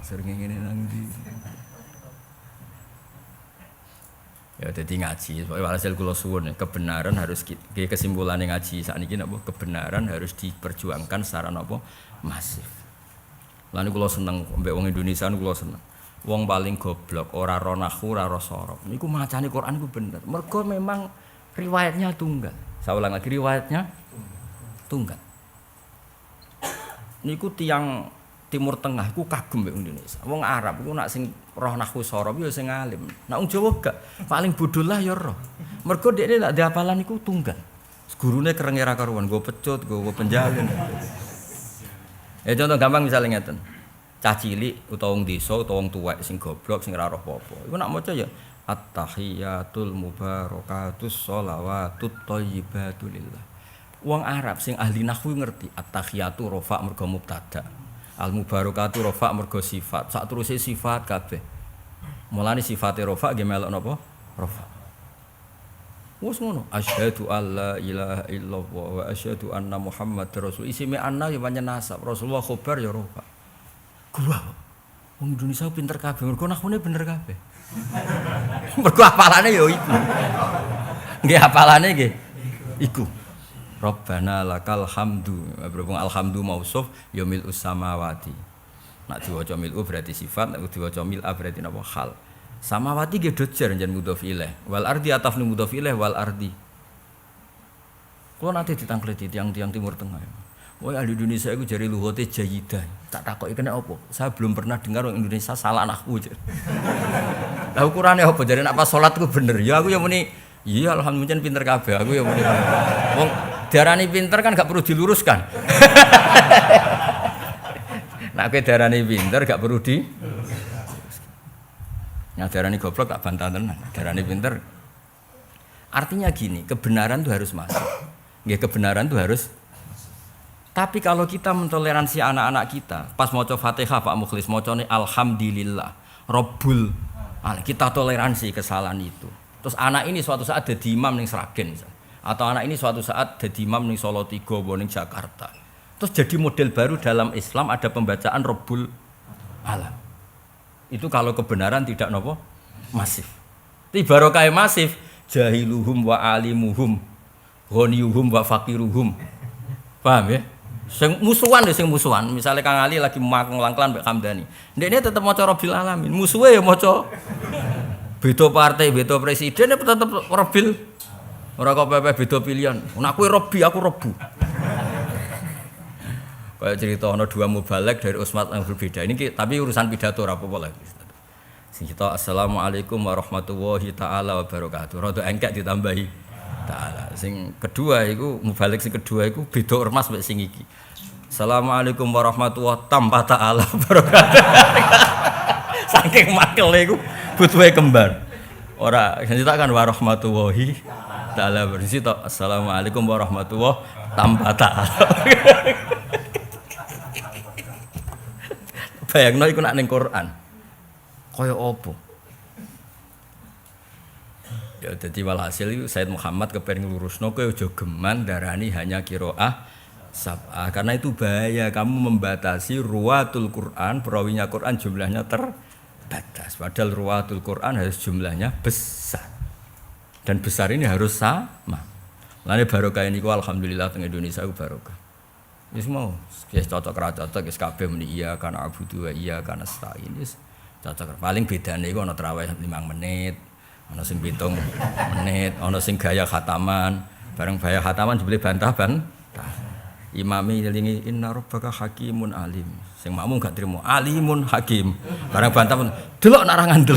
sering gini nanti. Ya jadi ngaji, walhasil kula suwun kebenaran harus kesimpulan ngaji saat ini napa kebenaran harus diperjuangkan secara napa masif. Lan kula seneng mbek wong Indonesia kula seneng. Wong paling goblok, ora ro nahwu, ora ro sorab. Niku macane Quran iku bener. Mergo memang riwayatnya tunggal. Saya ulang lagi riwayatnya tunggal. Niku tiyang Timur Tengah iku kagum mbek Indonesia. Wong Arab iku nak sing roh nahwu sorab ya sing alim. Nak wong Jawa gak, paling bodoh lah ya roh. Mergo dekne nak diapalan iku tunggal. Gurune kereng ora karuan, nggo pecut, nggo penjalin. Ya contoh gampang misalnya ngeten. Cah cilik utawa wong desa utawa wong tuwek sing goblok sing ora roh apa-apa. Iku nak maca ya at-tahiyatul mubarakatus sholawatut thayyibatu lillah. Wong Arab sing ahli nahwu ngerti at-tahiyatu rafa' mergo mubtada. Al-mubarakatu rafa' mergo sifat. Sak teruse sifat kabeh. Mulane sifate rafa' nggih melok napa? Rafa'. Wes ngono. Asyhadu alla ilaha illallah wa asyhadu anna Muhammadar rasul. Isime anna ya pancen nasab. Rasulullah khobar ya rafa'. Gua, wong Indonesia pinter kabeh, mergo nahune bener kabeh. Mergo hafalane ya iku. Nggih hafalane nggih iku. Rabbana lakal hamdu. Berhubung alhamdu mausuf ya mil'us samawati. Nak diwaca mil'u berarti sifat, nek diwaca mil'a berarti napa hal. Samawati nggih dojer jan mudhof ilaih. Wal ardi atafnu mudhof ilaih wal ardi. Kulo nate ditangkleti tiang-tiang Timur Tengah. Wah ahli Indonesia itu jari luhote jayidah. Tak takoki kena apa? Saya belum pernah dengar orang Indonesia salah nahwu. Lah ukurane apa? Jare nek pas salat ku bener. Ya aku ya muni, iya alhamdulillah pinter kabeh. Aku ya muni. Wong diarani pinter kan gak perlu diluruskan. Nek kowe diarani pinter gak perlu di Nah diarani goblok tak bantah tenan. Diarani pinter. Artinya gini, kebenaran itu harus masuk. Nggih kebenaran itu harus. Tapi kalau kita mentoleransi anak-anak kita, pas maca Fatihah Pak Mukhlis macane alhamdulillah Rabbul alamin. Kita toleransi kesalahan itu. Terus anak ini suatu saat dadi imam ning Sragen atau anak ini suatu saat dadi imam ning Solo Tigo ning Jakarta. Terus jadi model baru dalam Islam ada pembacaan Rabbul alam. Itu kalau kebenaran tidak nopo masif. Tapi barokah masif jahiluhum wa alimuhum ghaniyuhum wa faqiruhum. Paham ya? Sing musuhan, misalnya Kang Ali lagi mangklan mbek Hamdani. Ndekne tetep maca Rabbil Alamin. Musuhe ya maca beda partai, beda presiden tetep Rabbil. Ora kok pepe beda pilihan. Nek kowe Robbi, aku Robbu. Kayak cerita ana dua mubalek dari usmat yang berbeda. Ini tapi urusan pidato ora apa-apa lagi. Sing kita assalamualaikum warahmatullahi taala wabarakatuh. Rada engkek ditambahi taala. Sing kedua iku mubalik sing kedua iku beda ormas mek sing iki. Assalamualaikum warahmatullahi tanpa taala wabarakatuh. Saking makele iku butuhe kembar. Ora kan warahmatullahi taala bersih tok. Assalamualaikum warahmatullahi tanpa taala. Bayangno iku nak ning Quran. Kaya apa? Ya dadi walhasil itu Said Muhammad kepen nglurusno kowe aja geman darani hanya qiraah sab'ah karena itu bahaya kamu membatasi ruwatul Quran, perawinya Quran jumlahnya terbatas. Padahal ruwatul Quran harus jumlahnya besar. Dan besar ini harus sama. Lane barokah niku alhamdulillah teng Indonesia ku barokah. Wis mau, wis cocok ra cocok wis kabeh muni iya kana abudu wa iya kana stain wis cocok. Paling bedane iku ana tarawih 5 menit. Ana sing 7 menit, ana sing gaya khataman, bareng gaya khataman jebule bantah-bantah. Imami ngelingi inna rabbaka hakimun alim. Sing makmum gak trimo alimun hakim. Bareng bantah delok nak ra ngandel.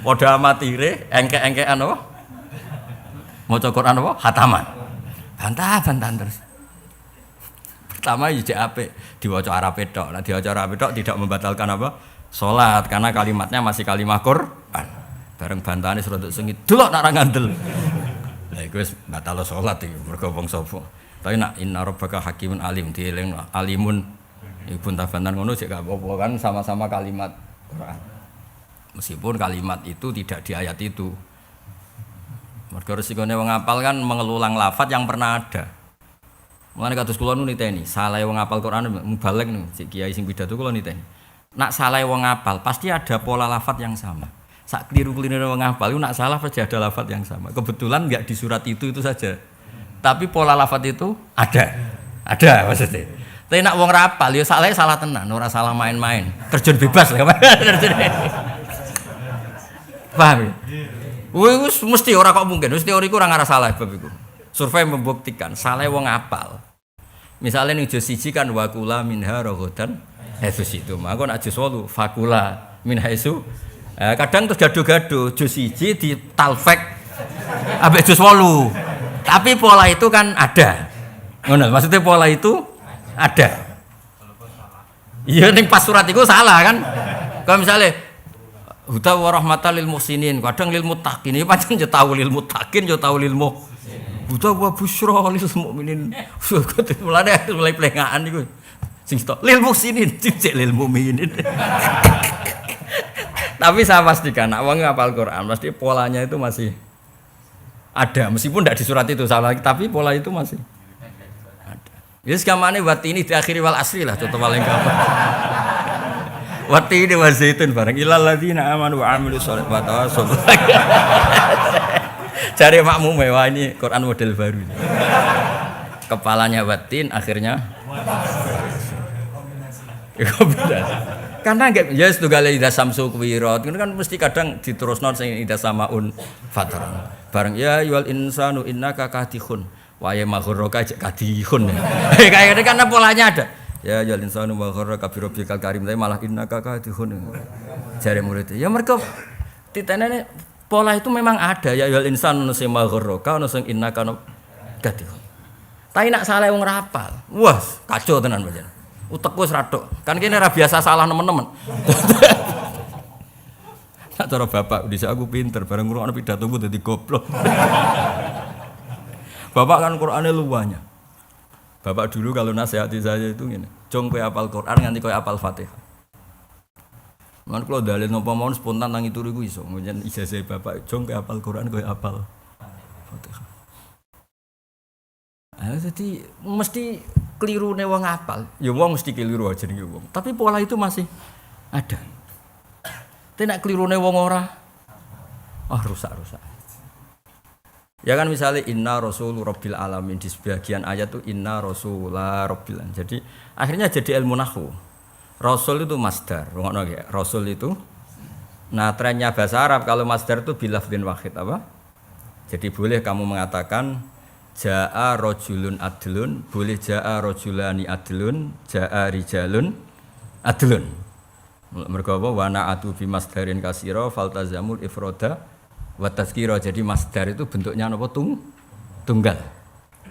Padha amatire, engke-engkean apa? Maca Quran apa? Khataman. Bantah-bantahan terus. Pertama ya apik, diwaca Arabe tok. Nek diwaca Arabe tok tidak membatalkan apa? Salat karena kalimatnya masih kalimat Quran. Bareng bantahane serodok sengit, delok nak ra ngandel. Lah iku wis batal salat iki mergo wong sapa. Tapi nak inna rabbaka hakimun alim dielingno alimun iku buntabantan ngono sik gak apa-apa kan sama-sama kalimat Quran. Meskipun kalimat itu tidak di ayat itu. Mergo resikone wong ngapal kan mengelulang lafaz yang pernah ada. Mulane kados kula nu niteni, salah wong ngapal Quran mubalek niku, sik kiai sing pidato kula niteni. Nak salah wong ngapal pasti ada pola lafaz yang sama. Sak kliru-klirune wong ngapal itu nak salah pasti ada lafaz yang sama. Kebetulan enggak di surat itu saja. Tapi pola lafaz itu ada. Ada maksudnya. Tapi nak wong rapal ya salah tenan, ora salah main-main. Terjun bebas lah. Paham ya? Wis mesti ora kok mungkin, wis teoriku ora ngarah salah bab iku. Survei membuktikan salah wong apal. Misalnya ning juz 1 kan waqula minha raghadan haitsu itu. Maka nek juz 8 faqula min haitsu. Kadang terus gaduh-gaduh juz 1 di talfek ambek juz 8. Tapi pola itu kan ada. Ngono, maksudnya pola itu ada. Iya ning pas surat itu salah kan. Kalau misalnya huda wa rahmatan lil muhsinin, kadang lil muttaqin. Iki pancen yo tau lil muttaqin, yo tau lil huda wa busyra lil mukminin. Mulai plengaan iku. Sing sitok lil muhsinin, cicik lil mukminin. Tapi saya pastikan nak wong ngapal Quran pasti polanya itu masih ada, meskipun tidak di surat itu salah, tapi pola itu masih ada. Ya sekamane wati ini diakhiri wal asri lah contoh paling gampang. Wati ini wa zaitun bareng ilal ladzina amanu wa amilus sholihati wa tawassaw. Cari makmum wah ini Quran model baru. Kepalanya watin akhirnya kombinasi. Karena enggak ya setunggal ida samsu kuwirat kan mesti kadang diterusno sing ida samaun fatran. Bareng ya yual insanu innaka kadihun. Wa ya maghurraka kadihun. Kayak kan polanya ada. Ya yual insanu maghurraka bi rabbikal karim tapi malah innaka kadihun. Jare murid. Ya mergo titenene pola itu memang ada ya yual insanu sing maghurraka ono sing innaka kadihun. Tapi nak salah wong rapal. Wah, kacau tenan pancen. Utekku wis radok. Kan kene ora biasa salah nemen-nemen. Nek cara bapak dhisik aku pinter bareng ngrungokno pidatoku dadi goblok. Bapak kan Qur'ane luwanya. Bapak dulu kalau nasihati saya itu ngene, "Jong kowe hafal Qur'an nganti kowe hafal Fatihah." Man kula dalil napa mawon spontan nang turu iku iso. Njen ijazah bapak, "Jong kowe hafal Qur'an kowe hafal Fatihah." Jadi mesti keliru nih wong apal, ya wong mesti keliru aja nih wong. Tapi pola itu masih ada. Tidak keliru nih wong ora, rusak. Ya kan misalnya inna rasul rabbil alamin di sebagian ayat tuh inna rasulah rabbil alamin. Jadi akhirnya jadi ilmu nahwu. Rasul itu masdar, rasul itu. Nah trennya bahasa Arab kalau masdar itu bilafdin wahid apa? Jadi boleh kamu mengatakan Ja'a rajulun adlun, boleh ja'a rajulani adlun, ja'a rijalun adlun. Mergo apa wa na'atu bi masdarin kasira faltazamul ifrada wa tazkira. Jadi masdar itu bentuknya apa tunggal.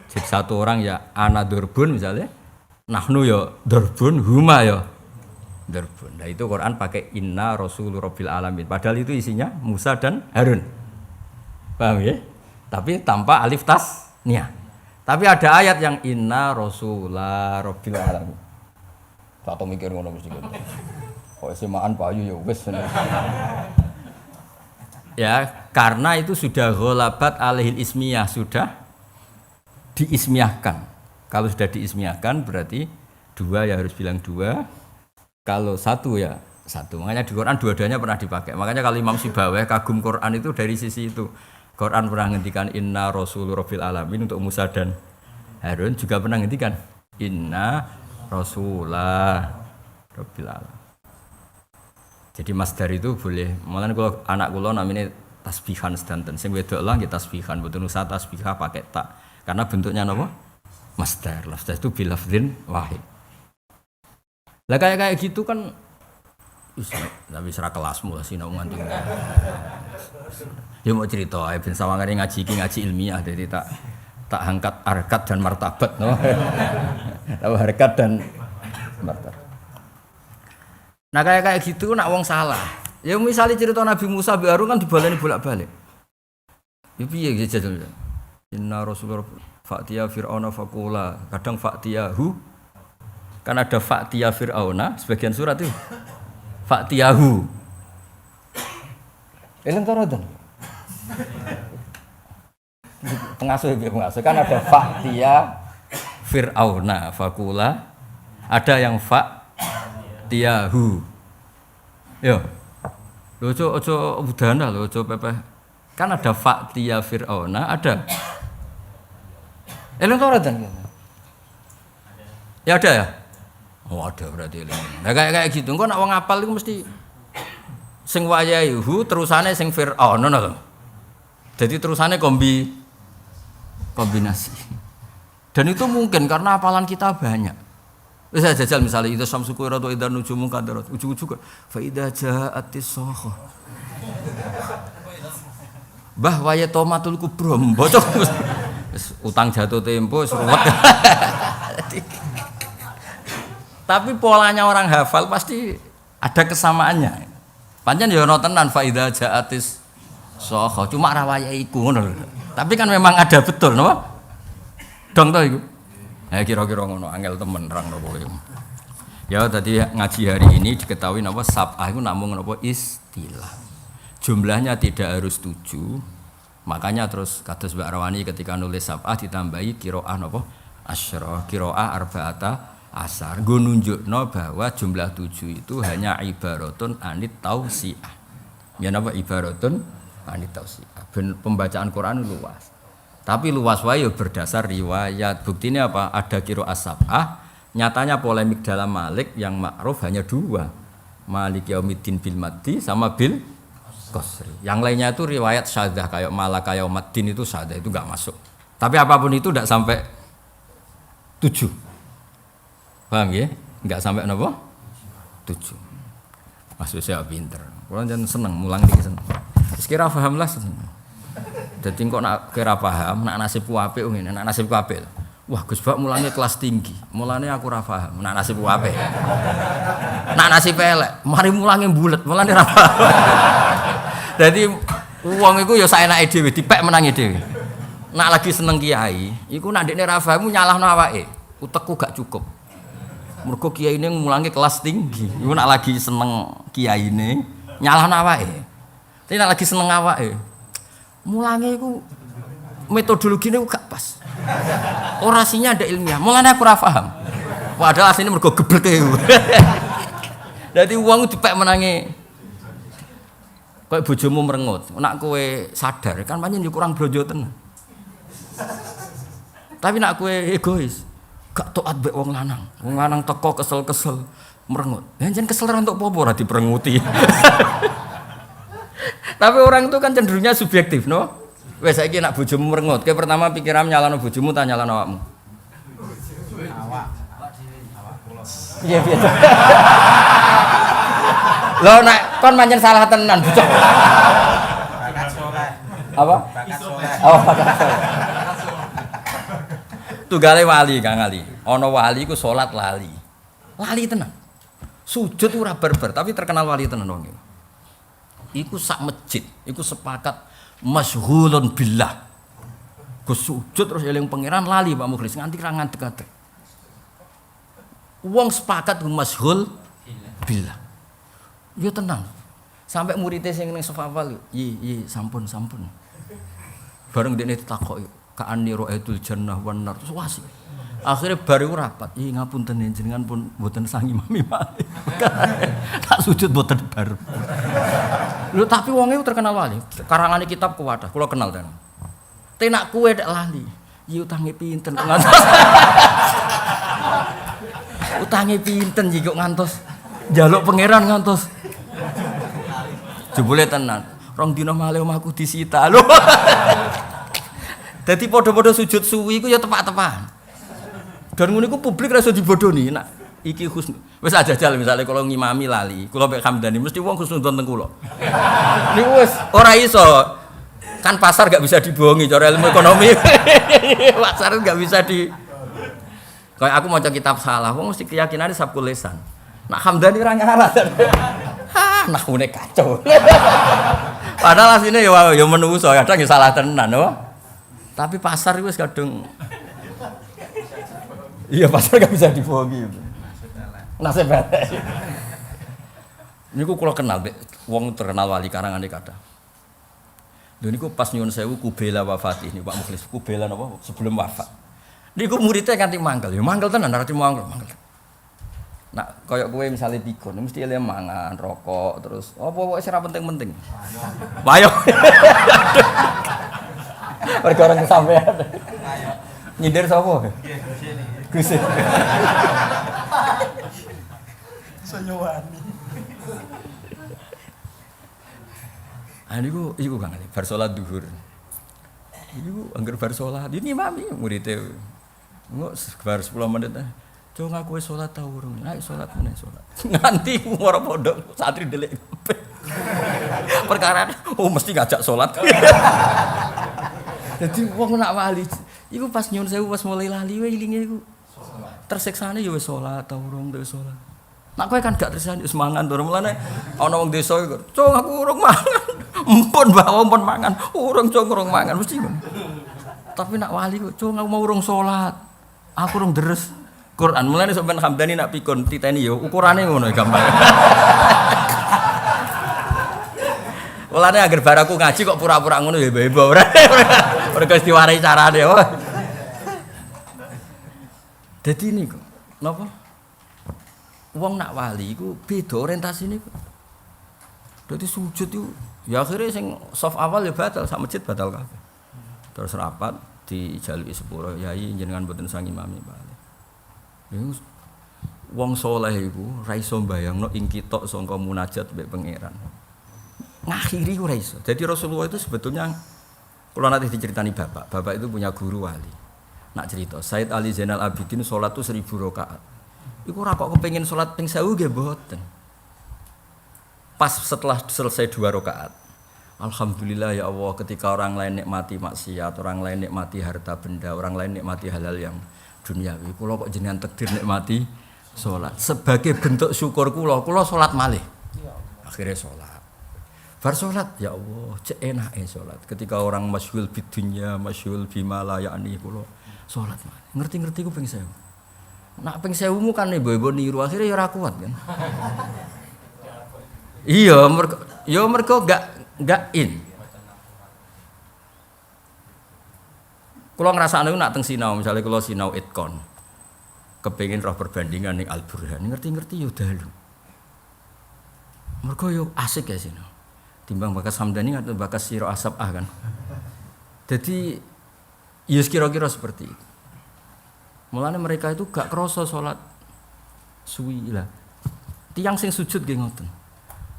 Jadi satu orang ya ana durbun misalnya, nahnu ya durbun, huma ya durbun. Nah itu Quran pakai inna rasulur rabbil alamin. Padahal itu isinya Musa dan Harun. Paham ya? Tapi tanpa alif tas nia. Tapi ada ayat yang inna rasulah rabbil alamin. Satu mikir ngono mesti gitu. Kok semaan payu ya wis. Ya, karena itu sudah ghalabat alaihil ismiyah, sudah diismiyahkan. Kalau sudah diismiyahkan berarti dua ya harus bilang dua. Kalau satu ya satu. Makanya di Quran dua-duanya pernah dipakai. Makanya kalau Imam Sibawayh kagum Quran itu dari sisi itu. Quran pernah ngendikan inna rasulur rabbil alamin untuk Musa dan Harun, juga pernah ngendikan inna rasulah rabbil alamin. Jadi masdar itu boleh. Mulane kalau anak kula namanya tasbihan sedanten. Sing wedok lah nggih tasbihan, mboten usah tasbihah pakai tak. Karena bentuknya napa? Masdar. Masdar itu bilafdzin wahid. Lah kayak gitu kan Tapi serah kelasmu lah sinau nganti. Ya mau cerita ae ben sawangane ngaji iki ngaji ilmiah jadi tak angkat harkat dan martabat no. Tahu harkat dan martabat. Nah kayak gitu nak wong salah. Ya misalnya cerita Nabi Musa bi Harun kan dibaleni bolak-balik. Ya piye gitu jadul. Inna Rasulullah fa'tiya fir'auna faqula, kadang fa'tiyahu. Kan ada fa'tiya fir'auna sebagian surat itu. Fa'tiyahu. Eling taradan. Pengasuh kan ada fa'tiya fir'auna faqula, ada yang fa'tiyahu. Yo. Ojo budana lho, ojo pepeh. Kan ada fa'tiya fir'auna, ada. Eling taradan. Ya ada ya? Oh ada berarti eling. Nah kayak gitu. Engko nek wong apal iku mesti sing wayahu terusane sing fir'aun ngono lho. Jadi terusane kombinasi. Dan itu mungkin karena hafalan kita banyak. Wis jajal misalnya itu samsu qiratu idzan nujumu qadarat ujug-ujug fa idza ja'atis sakha. Mbah waya tomatul kubra mbocok wis utang jatuh tempo wis ruwet. Tapi polanya orang hafal pasti ada kesamaannya. Pancen ya ono tenan fa idza ja'atis sakha cuma ra waya iku ngono lho. Tapi kan memang ada betul napa? Dong to iku. Kira-kira ngono angel temen rang napa kowe. Ya tadi ngaji hari ini diketahui napa sab'ah itu namung napa istilah. Jumlahnya tidak harus 7. Makanya terus kados Mbak Rawani ketika nulis sab'ah ditambahi qiraah napa asyra, qiraah arba'ata asar. Nggo nunjukno bahwa jumlah 7 itu hanya ibaratun anit tausiah. Ya napa ibaratun anit tausiah. Ben pembacaan Quran luas. Tapi luas wae berdasar riwayat. Buktinya apa? Ada qiraah sab'ah. Nyatanya polemik dalam Malik yang ma'ruf hanya 2. Malik Yaumiddin bil maddi sama bil qasri. Yang lainnya itu riwayat syadzah kayak Malaka Yaumiddin itu syadzah itu enggak masuk. Tapi apapun itu enggak sampai 7. Paham ya? Enggak sampai napa? 7. Maksud saya pinter. Kulo jan seneng mulang iki seneng. Wis kira paham lah. Dadi kok nak kira paham, nak nasibku apik ngene, nak nasibku apik. Wah, Gus Bak mulane kelas tinggi. Mulane aku ora paham, nak nasibku apik. Nak nasib elek, mari mulange bulet, mulane ora paham. Dadi wong iku ya saenake dhewe, dipek menangi dhewe. Nak lagi seneng kiai, iku nak ndekne ra paham nyalahno awake. Utekku gak cukup. Mergo kiyaine mulange kelas tinggi. Iku nak lagi seneng kiyaine nyalahno awake. Tapi nak lagi seneng awake mulange iku metodologine gak pas. Orasinya ada ilmiah. Mulane aku ora paham. Padahal asline mergo gebleke iku. Dadi wong dipek menangi. Kayak bojomu merengut. Nek kowe sadar kan pancen yo kurang blonjo tenan. Tapi nek kowe egois, gak taat mbek wong lanang. Wong lanang teko kesel-kesel merengut. Lah jan kesel untuk apa ora diperenguti. Tapi orang itu kan cenderungnya subjektif, no? Wes saiki nak bojomu merengut, kowe pertama pikiran nyalano bojomu ta nyalano awakmu? Awak. Iya biasa. Lho nek kon pancen salah tenan, bocok. Bakat saleh. Apa? Bakat saleh. Oh, bakat saleh. Tunggale wali Kang Ali. Ana wali ku salat lali. Lali tenan. Sujud ora barbar, tapi terkenal wali tenan wong iki. Iku sak masjid, iku sepakat masyhulun billah. Gus sujud terus eling pangeran lali Pak Mukhlis nganti ra ngadeg-adeg. Wong sepakat masyhul billah. Yo tenang. Sampai muridé sing ning safawal, "Yi, sampun." Bareng dekne ditakoki, "Ka'anni ra'aitul jannah wan nar." Terus wasi. Akhirnya baru rapat, ngapunten jenengan pun mboten sangi mami malih. Tak sujud mboten bar. Lho tapi wong iku terkenal wali. Karangane kitab kuwadah, kula kenal tenan. Tenak kowe nek lali, utange pinten ngantos. Utange pinten iki kok ngantos njaluk pangeran ngantos. Jebule tenan. 2 dina malih omahku disita. Lho. Dadi padha-padha sujud suwi iku ya tepak-tepakan. Dan ngono iku publik ra iso dibodoni. Nak iki husn Wis aja jajal misale kula ngimami lali, kula mek Hamdani mesti wong khusnudon teng kula. Niku wis ora iso. Kan pasar gak bisa dibohongi cara ilmu ekonomi. Pasar gak bisa di kayak aku maca kitab salah, wong mesti keyakinane sabkul lisan. Nak Hamdani ora nyalah. Nahune kacau. Padahal asline ya menungso, kadang ya salah tenan, no? Tapi pasar wis kadung iya pasar gak bisa dibohongi. Nasib baik. Niku kula kenal wong terkenal wali karangane kathah. Lha niku pas nyuwun sewu Kubela wafat ini Pak Mukhlis. Kubela napa sebelum wafat. Niku muridnya kanthi mangkel. Ya mangkel tenan arep mangkel. Nak koyok kowe misale pikun mesti ele mangan, rokok, terus apa wis ora penting-penting. Wayo. Perkara kesampean. Nyindir sapa? Gusti. Sonyowani. Iku Kang Ali, bar salat zuhur. Iku angger bar salat, ini mami muridé. Engko bar 10 menit. Jo ngaku wis salat ta urung? Nek salat meneh salat. Nganti ora pondok santri ndelik. Perkara mesti ngajak salat. Dadi wong nak wali, iku pas nyuwun sewu pas mulai lali wae ilinge iku. Tersiksane ya wis salat ta urung wis salat. Nak kowe kan gak tersane wis mangan to, mulane ana wong desa iku, "Cung aku urung mangan." Empun bawa empun mangan, urung cung urung mangan mesti ngono. Tapi nak wali kok, "Cung aku mau urung salat." Aku urung deres Quran. Mulane sampean Hamdani nak pikun titeni ya ukurane ngono gampang. Mulane agar bar aku ngaji kok pura-pura ngono ya hebo ora. Mergo diwarai carane. Dadi niku napa? Wong nak wali iku beda orientasine. Dadi sujud iku ya akhire sing soft awal ya batal, sak masjid batal kabeh. Terus rapat dijaluki sepuro, yai jenengan mboten sang imami bali. Niku wong saleh iku ra iso mbayangno ing kitok sangka munajat mbek pangeran. Ngakhiri ora iso. Jadi Rasulullah itu sebetulnya kula nanti diceritani bapak itu punya guru wali. Nak cerita, Said Ali Zainal Abidin salat tuh 1000 rakaat. Iku ora kok kepengin salat ping 1000 nggih mboten. Pas setelah selesai 2 rakaat. Alhamdulillah ya Allah ketika orang lain nikmati maksiat, orang lain nikmati harta benda, orang lain nikmati halal yang duniawi. Kula kok jenengan takdir nikmati salat. Sebagai bentuk syukur kula salat malih. Akhirnya salat. Bar salat ya Allah, cek enake salat. Ketika orang masyhul bidunya, masyhul bima la ya'ni kula salat malih. Ngerti-ngerti ku ping 1000. Nak ping 1000 mu kan ibu-ibu niru akhirnya ya ora kuat kan. Iya, mergo gak in. Kula ngrasakne nak teng sinau, misale kula sinau itkon. Kepengin roh perbandingan ning Al-Burhan, ngerti-ngerti yo dalu. Mergo yo asik ya sinau. Timbang bakas Hamdani atau bakas Siro Asabah kan. Jadi ya kira-kira seperti itu. Mulane mereka itu gak krasa salat suwi lah. Tiang sing sujud nggih ngoten.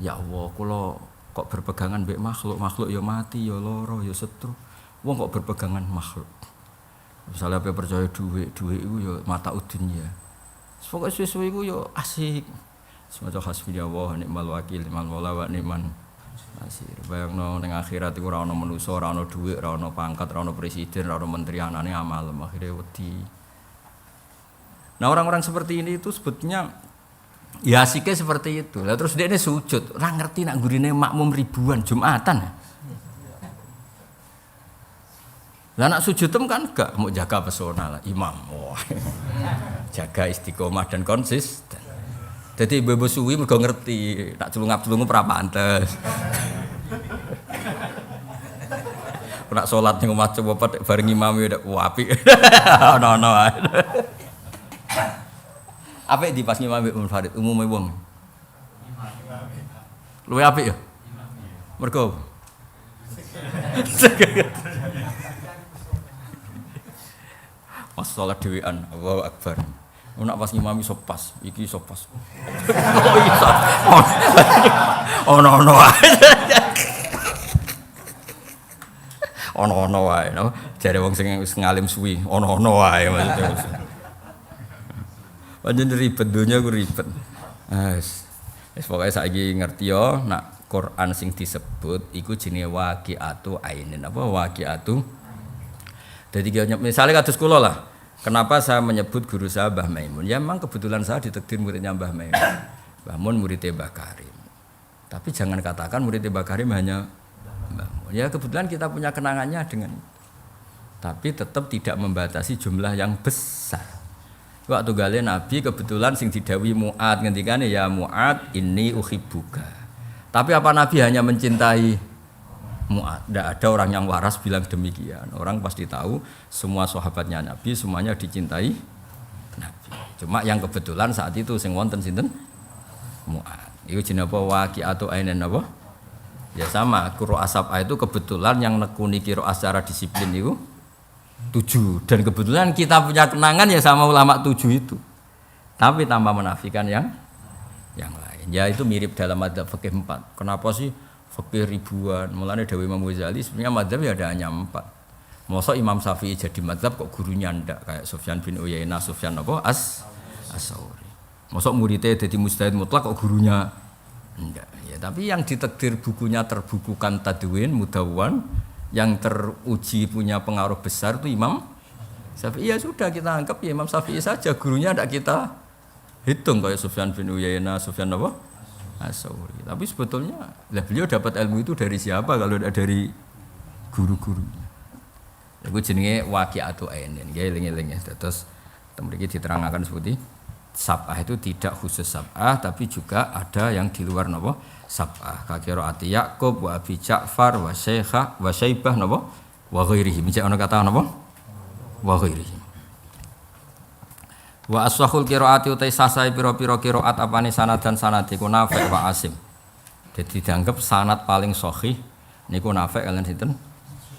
Ya Allah, kula kok berpegangan mbek makhluk ya mati ya lara ya setru. Wong kok berpegangan makhluk. Misalnya apa percaya duit iku ya mata dunya. Pokoke suwe-suwe iku ya asik. Semoga hasbunallah ni'mal wakil, ni'mal maula wa ni'man nasir. Bayangno ning akhirat iku ora ana manusa, ora ana dhuwit, ora ana pangkat, ora ana presiden, ora ana menteri, anane amal akhire wedi. Nah orang-orang seperti ini itu sebetulnya ya asiknya seperti itu. Lah terus dia ini sujud, ora ngerti nak gurine makmum ribuan Jumatan. Lah nak sujud kan gak mau jaga pesona lah imam. Wah. Jaga istiqomah dan konsisten. Jadi ibu-ibu suwi mergo ngerti, nak celungap-celungup ora pantes. Nak salat ning omah coba bareng imam ya apik. Ono-ono ae. Apik di pas ngimam Mbak Farid umume wong. Luwe apik ya? Mergo pas salat dhewean, Allahu Akbar. Nak pas ngimami sopas, iki sopas. Oh iso. Ono-ono wae. Ono-ono wae, no. Jare wong sing wis ngalim suwi, ono-ono wae maksudnya. Pancen ribet dunya ku ribet. Wis pokoke saiki ngerti yo nak Quran sing disebut iku jenenge waqi'atu ainin apa waqi'atu. Jadi misalnya kados kula lah. Kenapa saya menyebut guru saya Mbah Maimun? Ya memang kebetulan saya ditakdir muridnya Mbah Maimun. Mbah Mun muridnya Mbah Karim. Tapi jangan katakan muridnya Mbah Karim hanya Mbah Mun. Ya kebetulan kita punya kenangannya dengan. Tapi tetap tidak membatasi jumlah yang besar. Waktu gale Nabi kebetulan sing didhawuhi Mu'ad ngendikane ya Mu'ad inni uhibbuka. Tapi apa Nabi hanya mencintai Mu'ad? Tidak ada orang yang waras bilang demikian. Orang pasti tahu semua sahabatnya Nabi semuanya dicintai Nabi. Cuma yang kebetulan saat itu sing wonten sinten? Mu'ad. Iku jenenge apa waqi'atu ainen apa? Ya sama, qira asab'a itu kebetulan yang nekuni qira secara disiplin itu 7 dan kebetulan kita punya kenangan ya sama ulama 7 itu. Tapi tanpa menafikan yang lain. Ya itu mirip dalam madzhab fikih 4. Kenapa sih fikih ribuan? Mulane dawuh Imam Ghazali sebenarnya madzhab ya ada hanya 4. Mosok Imam Syafi'i jadi madzhab kok gurunya ndak kayak Sufyan bin Uyainah, Sufyan apa? As-Sauri. Mosok muridnya jadi mujtahid mutlak kok gurunya ndak. Ya tapi yang ditakdir bukunya terbukukan Tadwin Mudawwan yang teruji punya pengaruh besar itu Imam Syafi'i. Ya sudah kita anggap ya Imam Syafi'i saja gurunya tidak kita hitung kayak Sufyan bin Uyainah, Sufyan apa? As-Sauri. Tapi sebetulnya beliau dapat ilmu itu dari siapa kalau tidak dari guru-gurunya. Itu jenenge waqi'atu ainin. Nggih eling-eling ya. Terus mriki diterangkan seperti sab'ah itu tidak khusus sab'ah tapi juga ada yang di luar napa? Sab'ah ka qiraati Yaqub wa Abi Ja'far wa Syaikha wa Syaibah napa wa ghairihi. Micak ana kata napa? Wa ghairihi. Wa ashahul qiraati utai sasai pira-pira qiraat apane sanad dan sanad iku Nafi' wa Asim. Jadi dianggap sanad paling sahih niku Nafi' kalian sinten?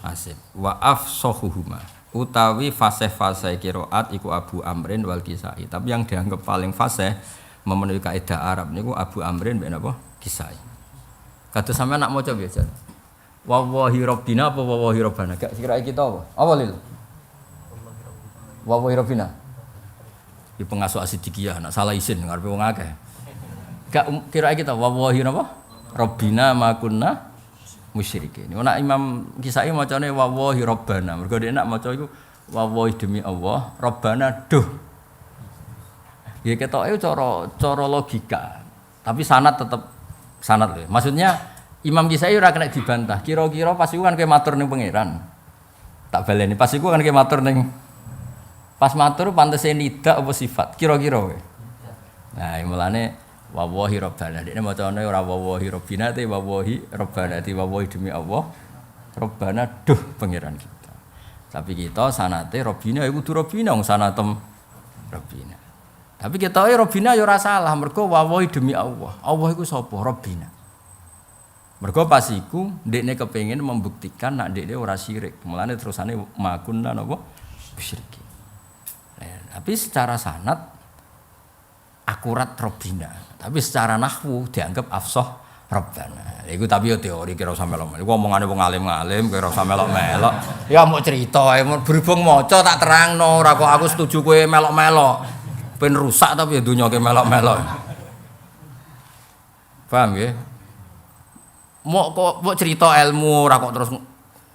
Asim. Wa afsahuhuma utawi fasih-fasih qiraat iku Abu Amrin wal Kisai. Tapi yang dianggap paling fasih memenuhi kaidah Arab niku Abu Amrin mbek napa? Kisai. Kados sampean nak maca biasa. Wallahi rabbina apa wallahi rabbana? Gak kira kita apa? Apa lil? Wallahi rabbina. Di pengasuh asidikiyah nak salah isin ngarepe wong akeh. Gak kira kita wallahi napa? Rabbina ma kunna musyrikin. Nek Imam Kisai macane wallahi rabbana. Mergo nek nak maca iku wallahi demi Allah, rabbana duh. Ya ketoke cara logika. Tapi sanad tetap sanad lho. Maksudnya Imam Kisai ora kena dibantah. Kira-kira pas iku kan kowe matur ning pangeran. Tak baleni pas iku kan kowe matur ning pas matur pantese nida apa sifat? Kira-kira kowe. Nah, mulane wallahi rabbana. Dene macane ora wallahi rabbina te wallahi rabbana te wallahi demi Allah. Rabbana duh pangeran kita. Tapi kita sanate rabbina iku kudu rabbina wong sanatem rabbina. Tapi kita Rabbina ya ora salah, mergo wawahi demi Allah. Allah iku sapa? Rabbina. Mergo pas iku ndekne kepengin membuktikan nek ndekne ora syirik. Mulane terusane makunna napa? Musyrik. Tapi secara sanad akurat Rabbina. Tapi secara nahwu dianggap afsah Rabbana. Iku tapi yo teori kira usah melok. Iku omongane wong alim-alim kira usah melok-melok. Ya mau cerita ae berhubung maca tak terangno ora kok aku setuju kowe melok-melok. Ben rusak tapi ya dunya ke melok-melok. Paham ya? Mau cerita ilmu ora kok terus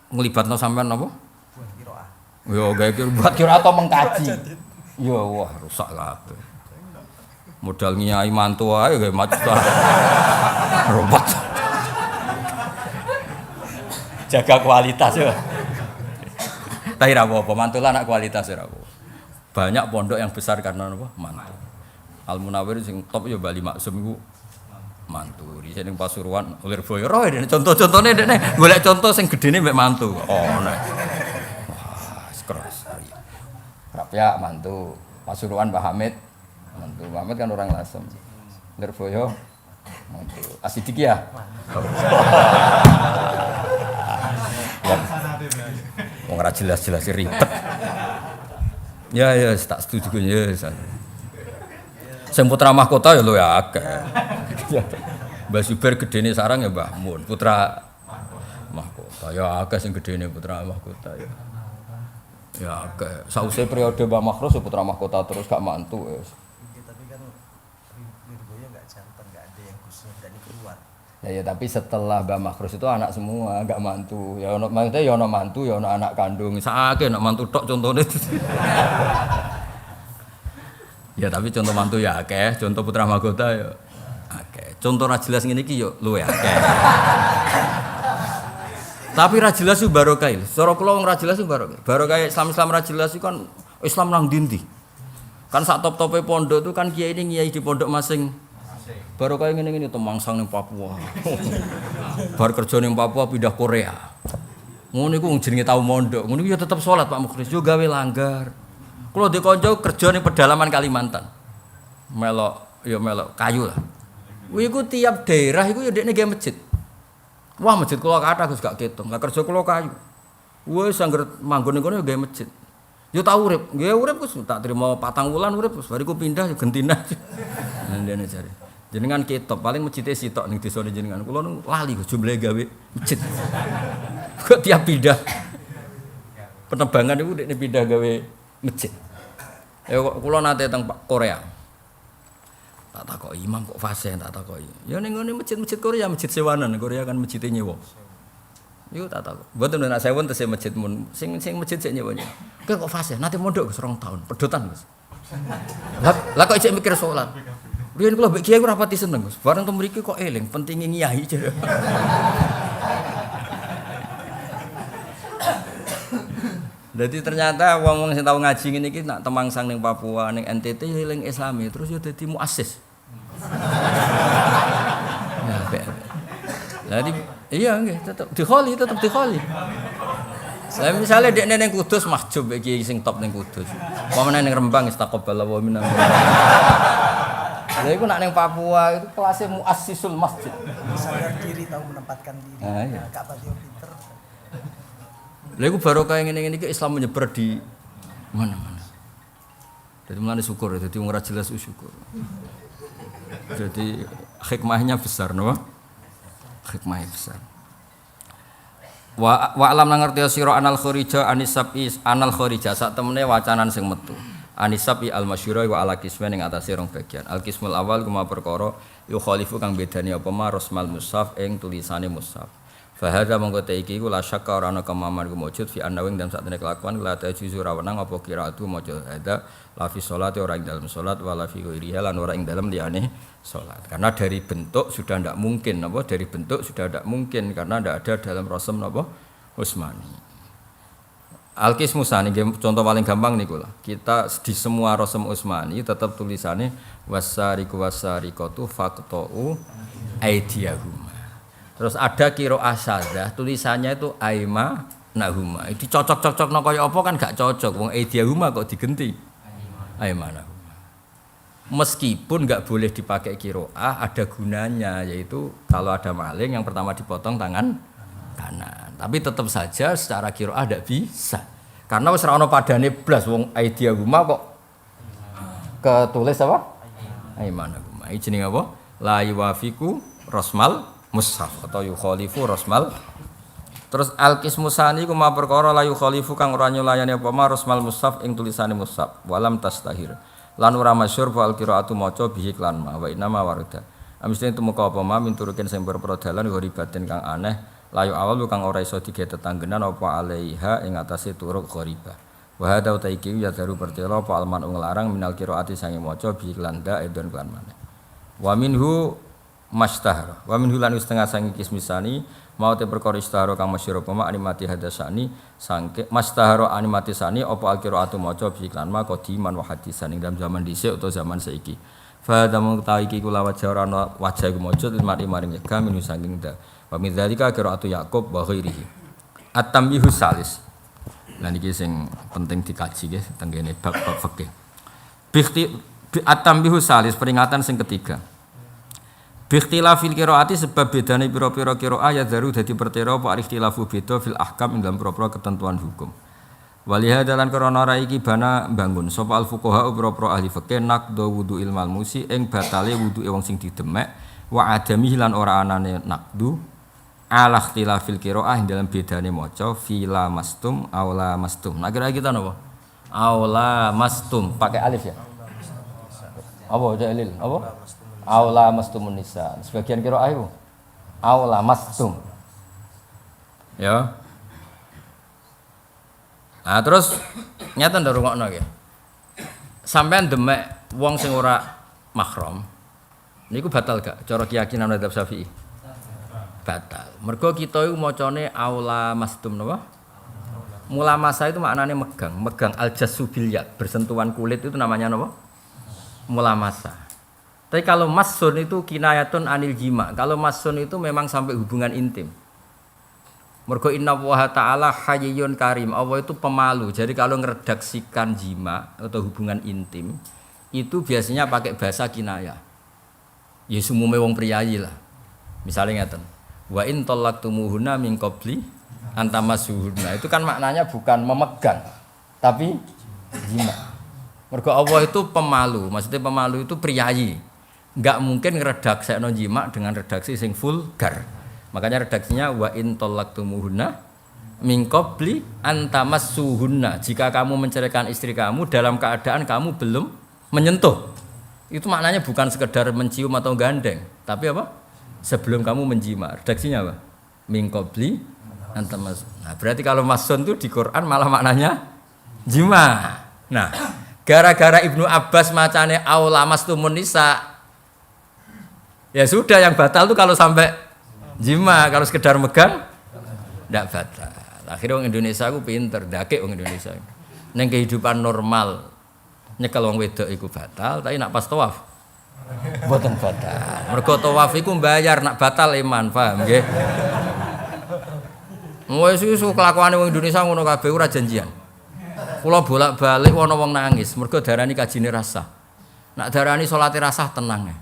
nglibatno sampean apa? Buat qiraah. Yo gawe buat qiraah atau mengkaji. Yo wah rusak kabeh. Modal nyai mantu ae gawe macet. Robot. Jaga kualitas ya. Tapi ra apa-apa, mantulah anak kualitas ya ra apa. Banyak pondok yang besar karena apa? Mantu. Al Munawwir sing top ya Bali Maksum iku mantu. Di sini Pasuruan Lirboyo roe dene contoh-contone dene golek contoh sing gedene mbek mantu. Oh nek. Wah, keras. Rapya mantu. Pasuruan Pak Hamid mantu. Pak Hamid kan orang Lasem. Lirboyo mantu. Asidikiyah. Wong ora jelas-jelas ribet. Ya tak setuju ya. Sing putra mahkota ya lho ya akeh. Mbah Zubair gedene sarang ya Mbah Mun, putra mahkota. Ya akeh sing gedene putra mahkota ya. Ya akeh. Sause periode Mbah Makhrus ya putra mahkota terus gak mantu wis. Tapi kan Lirboyo enggak Ya tapi setelah Mbak Makhrus itu anak semua, enggak mantu. Ya ono maksudnya ya ono mantu, ya ono anak kandung. Sakake anak mantu tok contohnya. Ya tapi contoh mantu ya akeh, contoh putra mahkota ya akeh. Contoh ra jelas ngene iki yo luwe akeh. Tapi ra jelas ku barokah. Cara kula wong ra jelas ku barokah. Barokah Islam ra jelas iku kan Islam nang ndi-ndi. Kan sak top-tope pondok itu kan kiai ini kiai di pondok masing. Barokah ngene-ngene temangsang ning Papua. Bar kerja ning Papua pindah Korea. Ngono iku jenenge tau mondok. Ngono iku ya tetep salat Pak Mukhlis, yo gawe langgar. Kulo di kanca kerja ning pedalaman Kalimantan. Melok kayu lah. Kuwi iku tiap daerah iku ya ndekne gawe masjid. Wah, masjid kula kathah Gus gak ketung. Lah kerja kula kayu. Wis angger manggon ning kono ya gawe masjid. Yo tau urip, nggih urip Gus tak trimo 4 wulan urip Gus. Bariku pindah yo gentina. Ndene jare. Jenengan ketok paling masjide sitok ning desane jenengan. Kula nu lali Gus jumlahe gawe masjid. Kok tiap pindah. Penerbangan iku ndekne pindah gawe masjid. Ya kula nate teng Korea. Tak takoki imam kok fase tak takoki. Ya ning ngene masjid-masjid Korea, masjid sewanan. Korea kan masjid nyewa. Iku tak takok. Mboten nek sewon tesih masjid mun sing masjid sik nyewanya. Kok fase nate mondok Gus 2 tahun, pedotan Gus. Lah kok ijek mikir salat. Riyen kula mbek kiai ora pati seneng Gus. Bareng teng mriki kok eling pentinge ngiyai. Jadi ternyata wong-wong sing tau ngaji ngene iki nak temangsang ning Papua, ning NTT eling Islami, terus yo dadi muassis. Ya, jadi iya nggih, tetep dikholi. Saya misalnya dekne ning Kudus mahjub iki sing top ning Kudus. Pamane ning Rembang istaqbal wa minna. Lha iku nak ning Papua itu kelasnya muassisul masjid. Sadar diri tahu menempatkan diri. Iya. Kak Patio pinter. Lha iku barokah ngene-ngene iki Islam menyebar di mana-mana. Jadi mulane syukur, jadi wong ora jelas syukur. Jadi hikmahnya besar, no? Hikmahnya besar. Wa alam nang ngerti sira anal kharija anisabi anal kharija sak temene wacanan sing metu. Anisabi al masyhura wa ala kismen ing atase rong bagian. Al kismul awal kuma perkara yu khalifu kang bedani apa ma rasmal mushaf ing tulisane mushaf. Fa hadza mongko te iki iku la syakka ora ana kemaman ku mujud fi annawing dalam sakjane kelakuan la ta juzu ra wenang apa qiraatu maca hadza la fi sholati ora ing dalam salat wala fi ghairiha lan ora ing dalam liyane salat. Karena dari bentuk sudah ndak mungkin apa dari bentuk sudah ndak mungkin karena ndak ada dalam rasul napa Utsmani. Al-Qismu Sani, contoh paling gampang niku lah. Kita di semua rasul Utsmani tetap tulisannya wasariqu wasariqatu faqta'u aydiyahum. Terus ada qiraah syadzah tulisannya itu aima nahuma. Itu cocok-cocokno kaya apa kan gak cocok. Wong aydiyahuma kok digenti aima nahuma. Meskipun gak boleh dipakai qiraah ada gunanya yaitu kalau ada maling yang pertama dipotong tangan kanan. Tapi tetap saja secara qiraah ndak bisa. Karena wis ora ono padane blas wong aydiyahuma kok ketulis apa? Aima nahuma. Iki jenenge apa? La yuwafiqu rasmal mushaf atau yukhalifu rasmal. Terus al-qismu sani kuma perkara la yukhalifu kang ora nyulayani apa ma rasmal mushaf ing tulisane mushaf walam tastahir lan ora masyhur fa al-qiraatu maca bihi lan ma wa inna ma warida amistene tumeka apa ma minturuken sing berprodalan ghoribatin kang aneh layu awal kang ora iso dige tetanggenan apa alaiha ing atase turuk ghoribah wa hada utaiki ya daru pertela apa alman nglarang minal qiraati sange maca bihi lan da edon lan maneh wa minhu mastahara wa min hulan setengah sangi kismisani mau te perkara istahara kang masyhur apa animati hadasani sangke mastahara animati sani apa alqiraatu maca bi iklan ma qadiman wa hadisan ing dalam zaman dhisik utawa zaman saiki fa damu ta iki kula wajah ora ana wajah iku maca mari maring nyegah minu saking da wa min dzalika qiraatu Yaqub wa ghairihi at-tambihus salis lan iki sing penting dikaji nggih teng kene bab fikih at-tambihus salis peringatan sing ketiga. Bikhtilafil qiraati sebab bedane pira-pira qiraah ya daru dadi pertera apa ikhtilafu beda fil ahkam ing dalam pira-pira ketentuan hukum. Walihada lan krana ra iki bana bangun sapa al fuqaha pira-pira ahli fikih naqdu wudu ilmal musi ing batale wuduke wong sing didemek wa adami lan ora anane naqdu ala ikhtilafil qiraah ing dalam bedane maca fila mastum aula mastum. Nah kira kita napa? Aula mastum pakai alif ya. Apa dalil? Apa? Aula mastumun nisa. Sebagian qiraah itu aula mastum. Ya. Nah, terus nyata ndak rungokno nggih. Sampeyan demek wong sing ora mahram niku batal gak cara keyakinan madzhab Syafi'i? Batal. Mergo kita iku macane aula mastum napa? Mulamasa itu maknanya megang, megang al-jassu bil yad, bersentuhan kulit itu namanya napa? Mulamasa. Tapi kalau masun itu kinayatun anil jima. Kalau masun itu memang sampai hubungan intim. Mergo inna wa ta'ala hayyun karim. Allah itu pemalu. Jadi kalau ngeredaksikan jima atau hubungan intim itu biasanya pakai bahasa kinayah. Ya sumume wong priyayi lah. Misalnya ngeten. Wa in talaqtumuhunna min qabli antamasuhunna. Itu kan maknanya bukan memegang tapi jima. Mergo Allah itu pemalu. Maksudnya pemalu itu priyayi. Enggak mungkin ngredaksekno jima dengan redaksi sing vulgar. Makanya redaksinya wa in talaqtumuhunna min qabli antamassuhunna. Jika kamu menceraikan istri kamu dalam keadaan kamu belum menyentuh. Itu maknanya bukan sekedar mencium atau gandeng, tapi apa? Sebelum kamu menjima. Redaksinya apa? Min qabli antamas. Nah, berarti kalau masun itu di Quran malah maknanya jima. Nah, gara-gara Ibnu Abbas macane aula mastumun nisa. Ya sudah yang batal tuh kalau sampai jima, kalau sekedar megang ndak batal. Akhirnya orang Indonesia aku pinter, dakek orang Indonesia. Neng kehidupan normal nyekel wong wedok iku batal, tapi nak pas tawaf mboten batal. Mergo tawaf iku mbayar, nak batal iman, paham nggih? Wes iku kelakuane wong Indonesia ngono kabeh ora janjian. Kula bolak-balik ana wong nangis, mergo darani kajine rasah. Nak darani salate rasah tenang.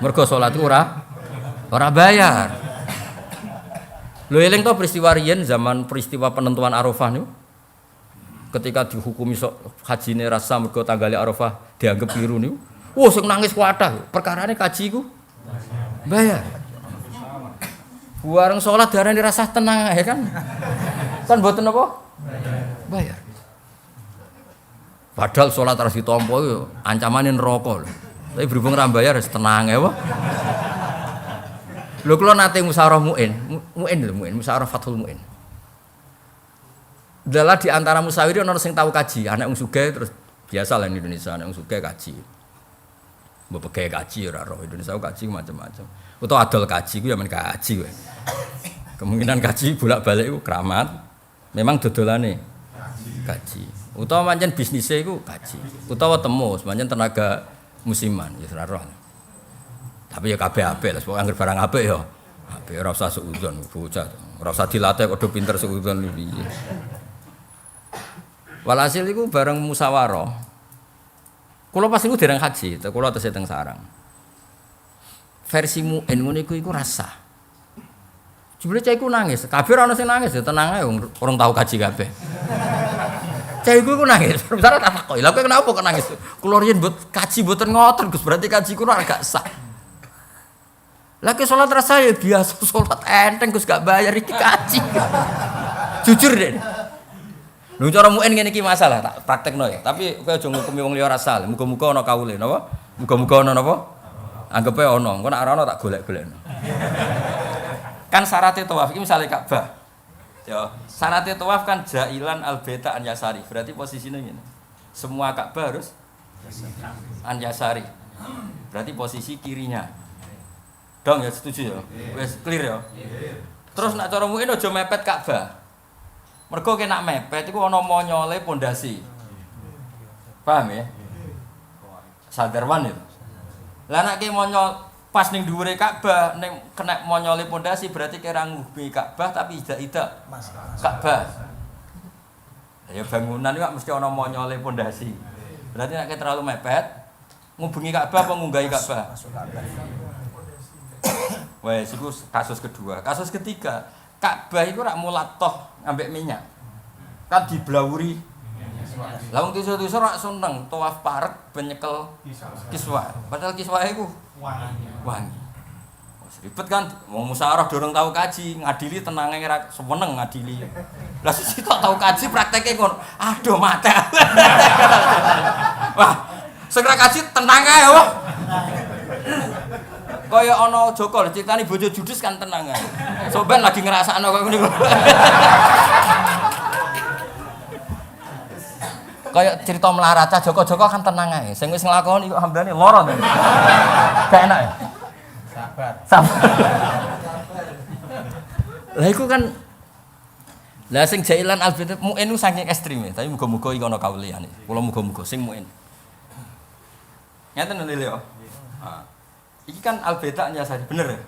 Mergo salat iku ora bayar. Lho eling to peristiwa riyen zaman peristiwa penentuan Arafah niku. Ketika dihukumi hajine rasa mergo tanggale Arafah dianggap keliru niku. Wah sing nangis kuatah. Perkarane kaji iku bayar. Bareng salat darane rasah tenang ae kan. Kan mboten apa? Bayar. Padahal salat harus ditampa yo ancamane neraka lho. Tapi berhubung ra bayar wis tenang ae wae. Lho kula nate musyawarah muin musyawarah Fathul Muin. Dalah di antara musyawirin ana sing tahu kaji, anak wong sugih terus biasa lah di Indonesia anak wong sugih kaji. Mbok pegawai kaji ora roh Indonesia kaji macam-macam. Utawa adol kaji ku ya men kaji kowe. Kemungkinan kaji bolak-balik iku keramat. Memang dodolane kaji. Utawa pancen bisnise iku kaji. Utawa temu pancen tenaga musiman ya ora roh. Tapi ya kabeh apik lah, pokoke anggere barang apik ya. Apik ora usah suudzon bocah. Ora usah dilatih kok do pinter suudzon piye. Walhasil iku bareng musyawarah. Kula pas iku dereng haji, kula tesih teng sarang. Versi muin ngono iku rasah. Jebule cah iku nangis, kabeh ora ono sing nangis ya tenang ae urung tau kaji kabeh. Cah iku nangis, besar tak takoki. Lha kowe kenapa kok nangis? Kula riyen kaji mboten ngoten Gus, berarti kaji kula agak sah. Lagi sholat rasa ya biasa sholat enteng Gus gak bayar iki kaji. Jujur deh. Lu cara muin ngene iki masalah tak praktekno ya. Tapi kowe aja ngukumi wong liya rasa. Muga-muga ana kawule napa? Muga-muga ana napa? Anggepe ana. Engko nek ora ana tak golek-golekno. Kan syaratnya tawaf iki misale Ka'bah. Ya, syaratnya tawaf kan jailan al-baita an yasari. Berarti posisinya ngene. Semua Ka'bah harus an yasari. Berarti posisi kirinya. Dong ya setuju ya. Wes clear ya. Terus nak cara muin aja mepet Ka'bah. Mergo kena mepet iku ana monyole pondasi. Paham ya? Sadarwan itu. Lah nek ki monyol pas ning dhuwure Ka'bah ning kena monyole pondasi berarti kira ngubi Ka'bah tapi ida-ida Ka'bah. Ya bangunan iku mesti ana monyole pondasi. Berarti nek terlalu mepet ngubungi Ka'bah apa ngunggahi Ka'bah? Wes iku kasus kedua. Kasus ketiga, Ka'bah iku rak mulatoh ambek minyak. Kan diblawuri. Lah wong tisu-tisu rak seneng tawaf parek ben nyekel kiswah. Padahal kiswah iku wangi. Wes ribet kan, wong musyawarah dorong tau kaji, ngadili tenange ora seneng ngadili. Lah sisi kok tau kaji prakteke ngono. Aduh mate. Wah, segera kaji tenang ae, wah. Kaya ana Joko ceritani bojo judes kan tenang ae. Soben lagi ngrasakno kaya ngene. Kaya cerita melarat Joko kan tenang ae. Sing wis nglakoni kok hambane lara to. Gak enak ya? Sabar. Lah iku kan lah sing jailan albet muin ku saking ekstrem ya, tapi muga-muga iki ana kawuliyane. Kula muga-muga sing muin. Ngeten lho yo. Heeh. Iki kan albeda nyasari bener ya?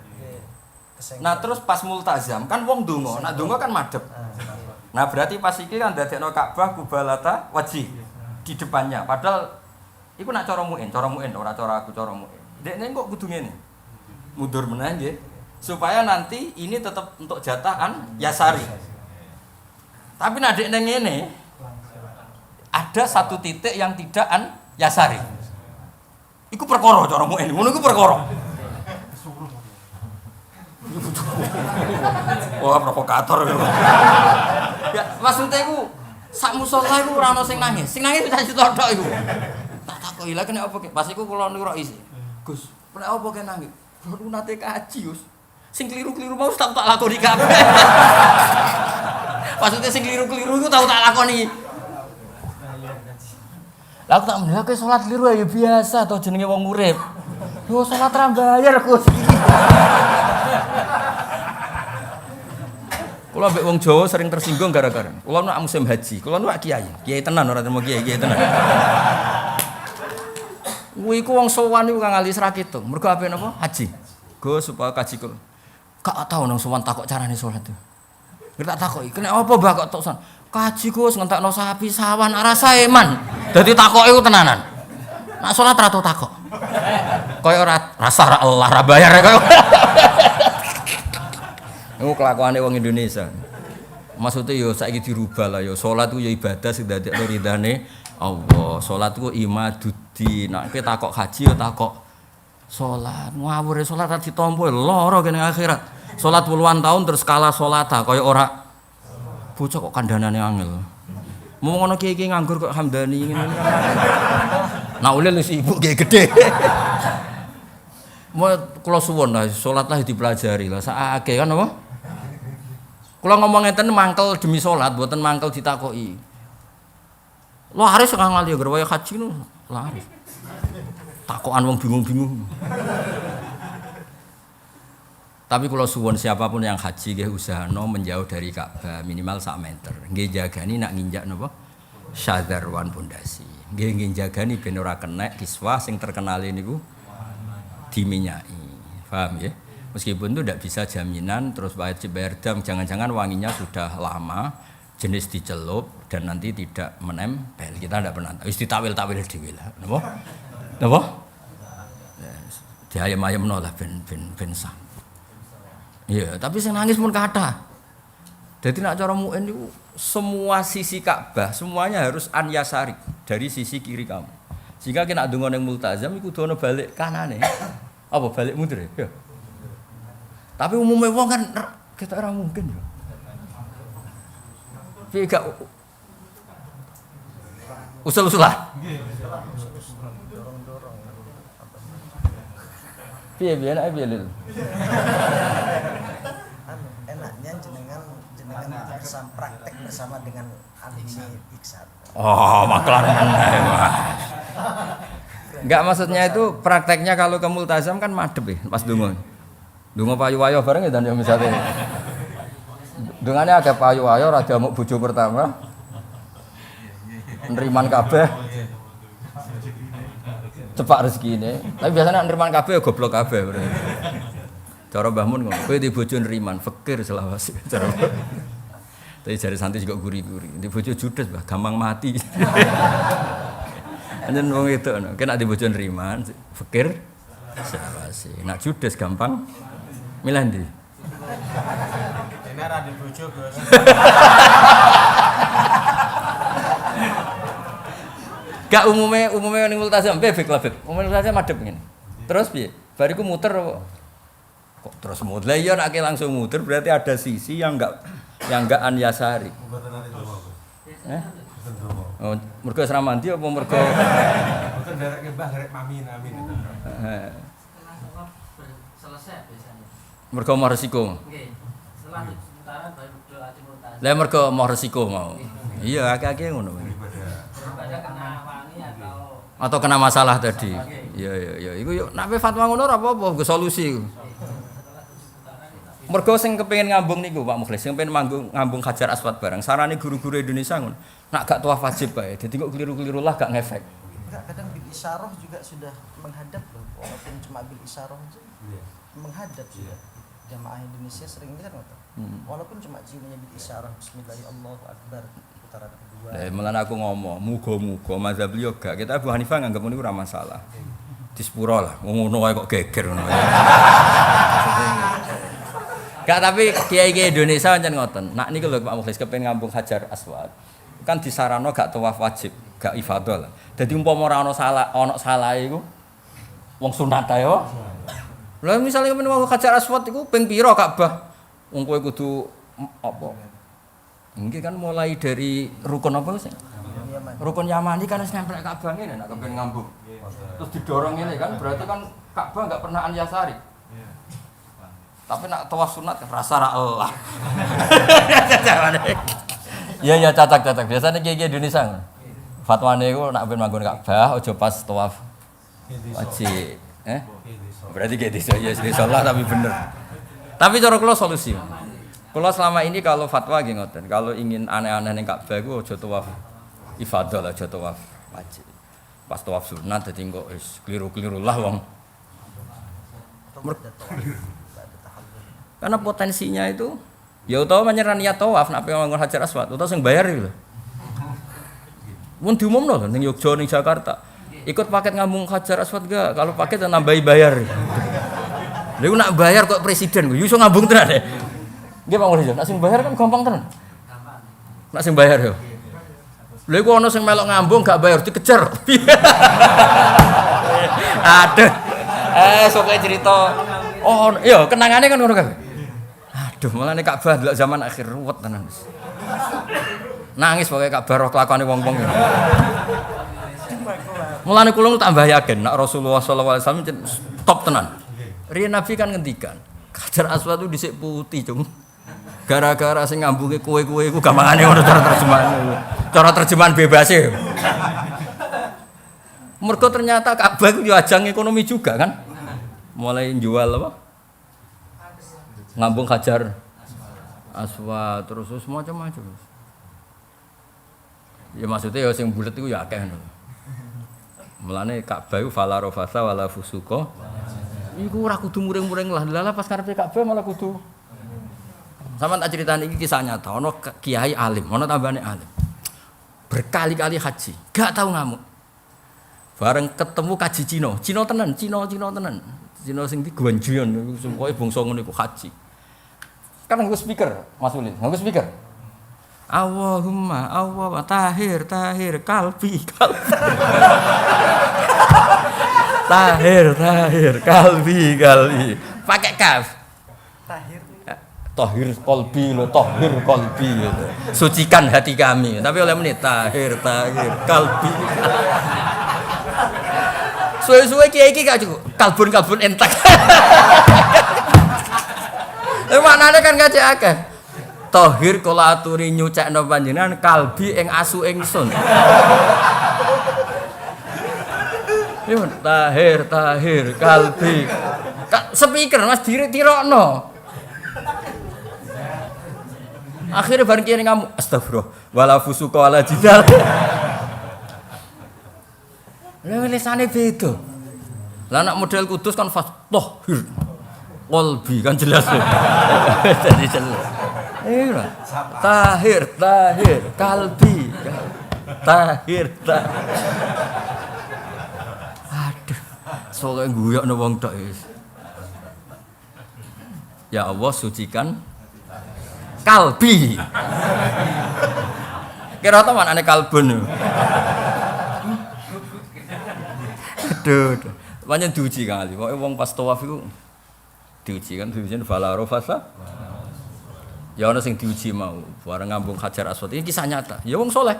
Nah terus pas multazam kan wong donga, nak donga kan madhep. Nah berarti pas iki kan dadekno Ka'bah kubalata wajih di depannya. Padahal iku nak cara muin ora cara aku cara muin. Dekne kok kudu ngene. Mundur meneh nggih. Supaya nanti ini tetap untuk jatahan yasari. Tapi nak dekne ngene ada satu titik yang tidak an yasari. Iku perkara cara muin, ngono iku perkara. Wah, provokator. Ya, maksudnya iku sak musala iku ora ono sing nangis. Sing nangis tak tok iku. Tak takoki lha kene apa ki? Pas iku kula nuruk isi. Gus, kene apa ki nangis? Kulo nate kaji, Gus. Sing kliru-kliru mau tak lakoni kabeh. Maksudnya sing kliru-kliru iku tau tak lakoni. Lah aku tak mendelok salat kliru ya biasa to jenenge wong urip. Yo salat ra bayar Gus. Kula mbek wong Jawa sering tersinggung gara-gara. Kula nak musim haji, kula nak kiai tenan ora temu kiai tenan. Kuwi ku wong sowan niku Kang Ali ra kitung. Mergo ape napa? Haji. Gus supaya kaji kula. Gak tau nang sowan takok carane salat itu. Ngerti tak takoki, "Kene apa Mbah kok tok son?" Kaji Gus ngentekno sapi sawan rasa eman. Dadi takoke ku tenanan. Nak salat ra tau takok. Kaya ora rasa ra Allah ra bayar kaya. Iku kelakuane wong Indonesia. Maksudnya yo saiki dirubah lah yo salat ku yo ibadah sing dadekno ridane Allah. Salat ku imaduddin. Nek kowe takok haji yo takok salat. Ngawure salat ra ditampa lara kene akhirat. Salat puluhan tahun terus kalah salata kaya ora bocah kok kandhanane angel. Mau ngono kiye-kiye nganggur kok hamdani ngene. Nah ulil wis ibu kiye gedhe. Mau kula suwun lah salat lah dipelajari lah sakake kan apa? Kula ngomong ngeten mangkel demi salat mboten mangkel ditakoki. Laris kang ngali gerwaya haji nu laris. Takokan wong bingung-bingung. Tapi kalau suwon siapapun yang haji nggih usahano menjauh dari Ka'bah minimal sak meter. Nggih jagani nak nginjak napa? Syadarwan pondasi. Nggih jagani ben ora kenek kiswah sing terkenal niku diminyaki. Paham ya? Meskipun itu tidak bisa jaminan terus wajib bayar dam, jangan-jangan wanginya sudah lama, jenis dicelup dan nanti tidak menempel. Kita tidak pernah. Wis ditawil-tawil dhewe lah. Napa? Napa? Diayem-ayemno lah ben sah. Iya, tapi sing nangis pun kathah. Jadi nak cara muin itu semua sisi Ka'bah semuanya harus an yasari dari sisi kiri kamu. Jika kena ndonga ning multazam iku dono balik kanane. Apa balik mundur ya? Tapi umumnya wong kan kita ora mungkin ya. Piye gak usul-usulah. Piye enak piye lho. Enaknya jenengan praktek bersama dengan alumni Iksat. Oh, maklar meneh. Enggak maksudnya itu prakteknya kalau ke multazam kan madhep ya pas donga. Donga payu-wayo bareng ya dan misalnya. Dongane agak payu-wayo rada muk bojo pertama. Neriman kabeh. Cepak rezekine. Tapi biasanya neriman kabeh ya goblok kabeh. Cara Mbah Mun ngono, kowe di bojo neriman, fakir selawase. Cara. Tapi jare santri juga guri-guri. Di bojo judes, Mbah, gampang mati. Anjen wong itu ono, kena di bojo neriman, fakir selawase. Nak judes gampang milih ndi? Ini ra di bojo, Gus. Gak umumnya ning multazam bebek lah beb. Umumnya multazam madhep ngene. Terus piye? Bariku muter kok terus muter. Lah iya nek langsung muter berarti ada sisi yang enggak an yasari. Mboten nate donga, Gus. Mboten donga. Oh, mergo wis ra mandi apa mergo Mboten ndereke Mbah garek amin. Mergo mau resiko. Nggih. Setelah putaran baru doa timur utara. Lah mergo mau resiko mau. Iya, akeh-akeh ngono. Daripada kena wangi Atau kena masalah tadi. Iya. Iku yo nek fatwa ngono ora apa-apa, nggo solusi. Mergo sing kepengin ngambung niku Pak Mukhlis, sing pengen ngambung Hajar Aswad bareng. Sarane guru-guru Indonesia ngono. Nak gak tawaf wajib bae. Dadi kok keliru-keliru lah gak ngefek. Enggak, kadang bil isyarah juga sudah menghadap loh, walaupun cuma bil isyarah aja menghadap juga. Jamaah Indonesia sering lihat nggak? Walaupun cuma ciumnya bil isyarah, Bismillahirrahmanirrahim, Allahu Akbar, putaran kedua. Mulane aku ngomong, muga-muga mazhab liya gak. Kita Abu Hanifah nganggep niku ora masalah. Di sepuro lah, ngono wae kok geger ngono. Gak, tapi kiai-kiai Indonesia pancen ngoten. Nak niku lho Pak Mukhlis kepen ngambung Hajar Aswad. Kan disarano gak tawaf wajib, gak ifadah lah. Dadi umpama ora ana salah iku wong sunat ae yo. Lah misale kepen ngambung Hajar Aswad iku ping pira Ka'bah? Wong kowe kudu apa? Mungkin kan mulai dari rukun apa sih? Rukun Yamani kan wis nempel Ka'bah ngene nek kepen ngambung. Terus didorong ngene kan berarti kan Ka'bah enggak pernah an yasari. Tapi nak tawaf sunat rasa ra Allah. Iya cacak. Biasanya kiai Indonesia. Fatwane iku nak ben manggon Ka'bah aja pas tawaf wajib. Berarti kayak desa ya salah tapi bener. Tapi cara kula solusi. Kula selama ini kalau fatwa nggih ngoten, kalau ingin aneh-aneh ning Ka'bah iku aja tawaf ifadah lah, aja tawaf wajib. Pas tawaf sunat dadi kok wis kliru-kliru lah wong. Karena potensinya itu ya utawa menyerah niat tawaf nek pengen Hajar Aswad utawa sing bayar iki lho. Mun diumumno lho ning Yogya ning Jakarta. Ikut paket ngambung Hajar Aswad gak? Kalau paket nambahi bayar. Lha nak bayar kok presiden yo iso ngambung tenan deh. Nggih Pak Mulyadi, nek sing bayar kan gampang tenan. Nek sing bayar yo. Lha iku ana sing melok ngambung gak bayar dikejar. Aduh. Sok cerita. Oh, iya kenangane kan ngono kabeh. Aduh, mulane Ka'bah delok zaman akhir ruwet tenan. Nangis pokoke Ka'bah roh kelakuane wong-wong. Mulane kula tambah yakin nek Rasulullah sallallahu alaihi wasallam top tenan. Riyen Nabi kan ngendikan, Hajar Aswad itu dhisik putih, Cung. Gara-gara sing ngambunge kowe-kowe iku gampangane ngono cara terjemahan. Cara terjemahan bebas e. Mergo ternyata Ka'bah itu ajang ekonomi juga kan. Mulai jual apa? Ngambung Hajar Aswad terus macam-macam. Ya maksudnya ya sing bulet iku ya akeh ngono. Mulane Ka'bah iku fala rafasa wala fusuqa. Iku ora kudu muring-muring lah. Lah pas karepe Ka'bah malah kudu. Sama tak critani iki kisah nyata. Ana kiai alim, ana tambane alim. Berkali-kali haji, gak tahu ngamuk. Bareng ketemu kaji Cina tenan. Cina sing di Guanjuan niku pokoke bangsa ngono iku haji. Kan nggo speaker, Mas Ulin. Nggo speaker. Allahumma Allah tahir kalbi. Tahir kalbi. Pakai kaf. Tahir qalbi lo, tahir qalbi. Sucikan hati kami. Tapi oleh menit tahir kalbi. Suwe-suwe kiai iki gak cukup. Kalbun entek. Maknane kan gak akeh. Tahir kula aturi nyucekno panjenengan kalbi ing asu ingsun. Yo tahir kalbi. Speaker Mas ditirokno. Akhirnya bareng kiai ngamuk, astagfirullah, wala fusuqa wala jidal. Lah lisane beda. Lah anak model kudus kan tahir qalbi kan jelas. Jadi jelas. Iya. Tahir kalbi. Tahir. Aduh. Soale guyokno wong tok wis. Ya Allah sucikan kalbi. Kira ta manane kalbun. Aduh. Pancen diuji kali. Pokoke wong pas tawaf iku diuji kan diuji fala rafasa. Ya ana sing diuji mau, bareng ngambung Hajar Aswad. Ini kisah nyata. Ya wong saleh.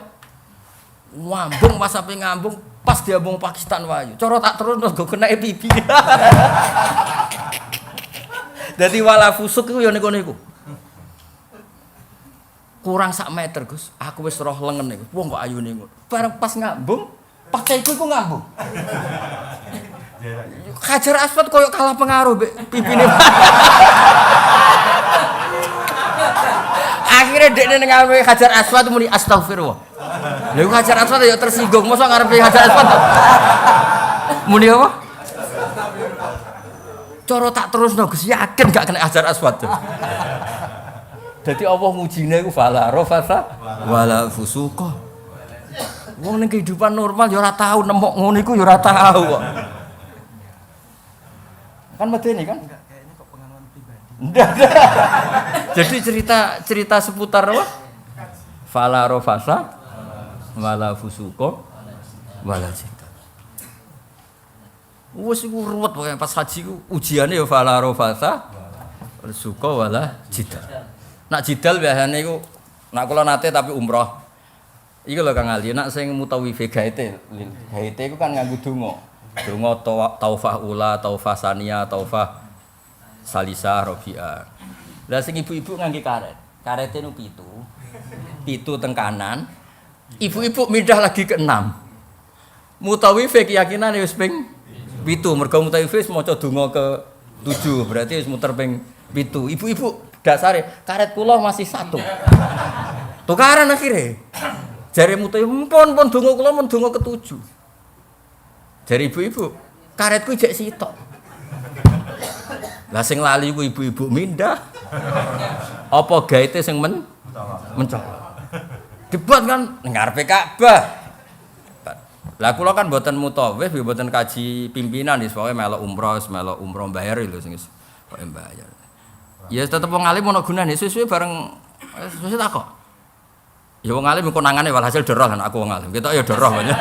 Ngambung pas ape ngambung pas diambung Pakistan wae. Cara tak terus go kena pipi. Dadi wala fusuk iku ya niku. Kurang sak meter, Gus. Aku wis roh lengen iku. Wong kok ayune ngono. Bareng pas ngambung, pakaiku iku ngambung. Hajar Aswad koyo kalah pengaruh mbek pipine. Akhirnya dekne ning ngarepe Hajar Aswad muni astagfirullah. Lha iku Hajar Aswad ya tersinggung, mosok ngarepe Hajar Aswad. Muni apa? Cara tak terusno Gus, yakin gak kena Hajar Aswad. Dadi Allah ngujine iku fala rafasa wala fusuqa. Wong ning kehidupan normal ya ora tau nemok ngono iku ya ora tau kok. Kan medeni kan? Enggak, kayaknya kok pengalaman pribadi. Enggak. Jadi cerita seputar apa? Fala rafasa wala fusuqa wala jidal. Wes iku ruwet pokoke pas haji ku ujiane ya fala rafasa fusuqa wala jidal. Nak jidal biasane iku nak kula nate tapi umroh. Iku lho Kang Ali, nak sing mutawife gaite. Gaite iku kan nganggo donga. Donga taufah ula, taufah sania, taufah salisa, rabi'ah. Lah sing ibu-ibu ngangge karet. Karete nu 7. 7 teng kanan. Ibu-ibu mindah lagi ke 6. Mutawife keyakinane wis ping 7. Mergo mutawife wis maca donga ke 7, berarti wis muter ping 7. Ibu-ibu dasare karet kula masih 1. Tukaran akhirnya. Jare mutawife pun donga kula mun donga ke 7. Jare ibu-ibu, karetku jek sitok. Lah sing lali ku ibu-ibu mindah. Apa gaite sing mencolok. Debat kan ngarepe Ka'bah. Lah kula kan mboten mutawif, mboten kaji pimpinan wis pokoke melok umroh bayar lho sing wis pokoke bayar. Ya tetep wong alim ono gunane, suwe-suwe bareng suwe tak kok. Ya wong alim konangane walhasil doroh lan aku wong alim. Ketok ya doroh banyak.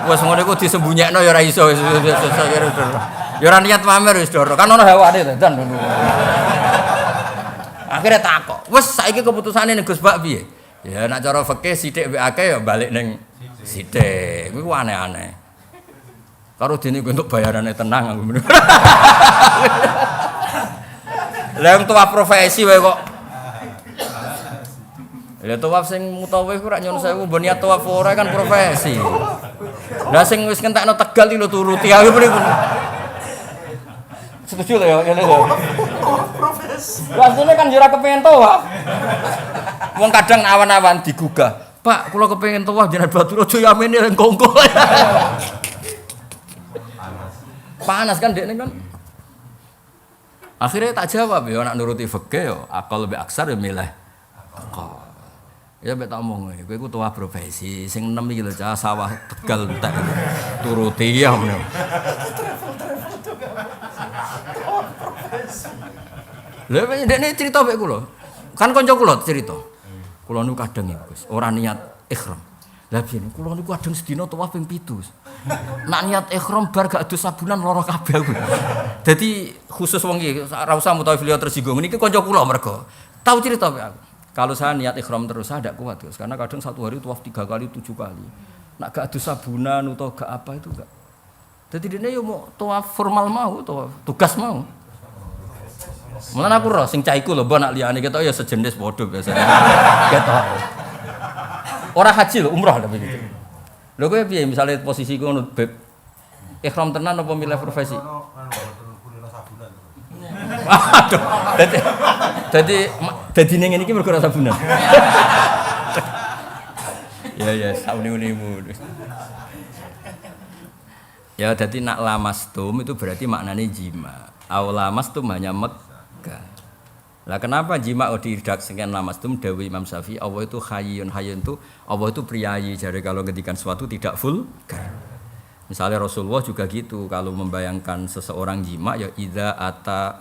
Wes ngono iku disembunyiekno ya ora iso wis doroh. Ya ora niat pamer wis doroh. Kan ono hawane dan ngono. Akhire takok. Wes saiki keputusane ning Gus Bak piye? Ya nek cara fikih sithik mbek akeh ya balik ning sithik. Kuwi aneh-aneh. Karo dene untuk bayarane tenang aku. Lah wong tuwa profesi wae kok. Lah tawaf sing mutawif ora nyun sewu mbon niat tawaf ora kan profesi. Lah sing wis ngentekno Tegal iki lho turuti aku pripun. Setuju lho ya ngene lho. Profesi. Rasane kan ora kepengin tawaf. Wong kadang awan-awan digugah. Pak, kula kepengin tawaf jenengan Batur aja yamene ning kongko. Panas kan dekne kan. Akhirnya tak jawab ya nak nuruti fikih ya akal lebih aksar ya milih akal. Ya mbek tak omong kowe iku tuwa profesi sing 6 iki lho cah sawah Tegal entek turuti ya ngono. Lha dekne cerita mbek kula. Kan kanca kula cerita. Kula niku kadang ya Gus, ora niat ihram. Lah piye kula niku kadang sedina tawaf ping 7. Nak niat ihram bar gak adus sabunan lara kabeh aku. Dadi khusus wong iki ora usah mutawif liya tersinggung. Niki kanca kula mergo tahu cerita mbek aku. Kalau saya niat ikhram terus saya tidak kuat Gus, karena kadang satu hari tawaf 3 kali 7 kali. Nak gak adus sabunan atau gak apa itu enggak. Jadi dia yo mau tawaf formal mau, tawaf tugas mau. Mulane aku roh sing caiku lho, mbok nak liyane ketok ya sejenis padha biasane. Ketok. Ora haji lho, umroh lho begitu. Lho kowe piye misale posisiku ngono beb ikhram tenan apa milih profesi? Aduh, dadi ning ngene iki mergo ora sabunan. Ya, sauni-unimu. Ya, dadi nak lamastum itu berarti maknanya jima. Aw lamastum hanya Mekah. Lah kenapa jima diredaksikan lamastum dawuh Imam Syafi'i Allah itu hayyun itu Allah itu priayi. Jadi kalau ngedikan sesuatu tidak vulgar. Misalnya Rasulullah juga gitu kalau membayangkan seseorang jima ya idza ata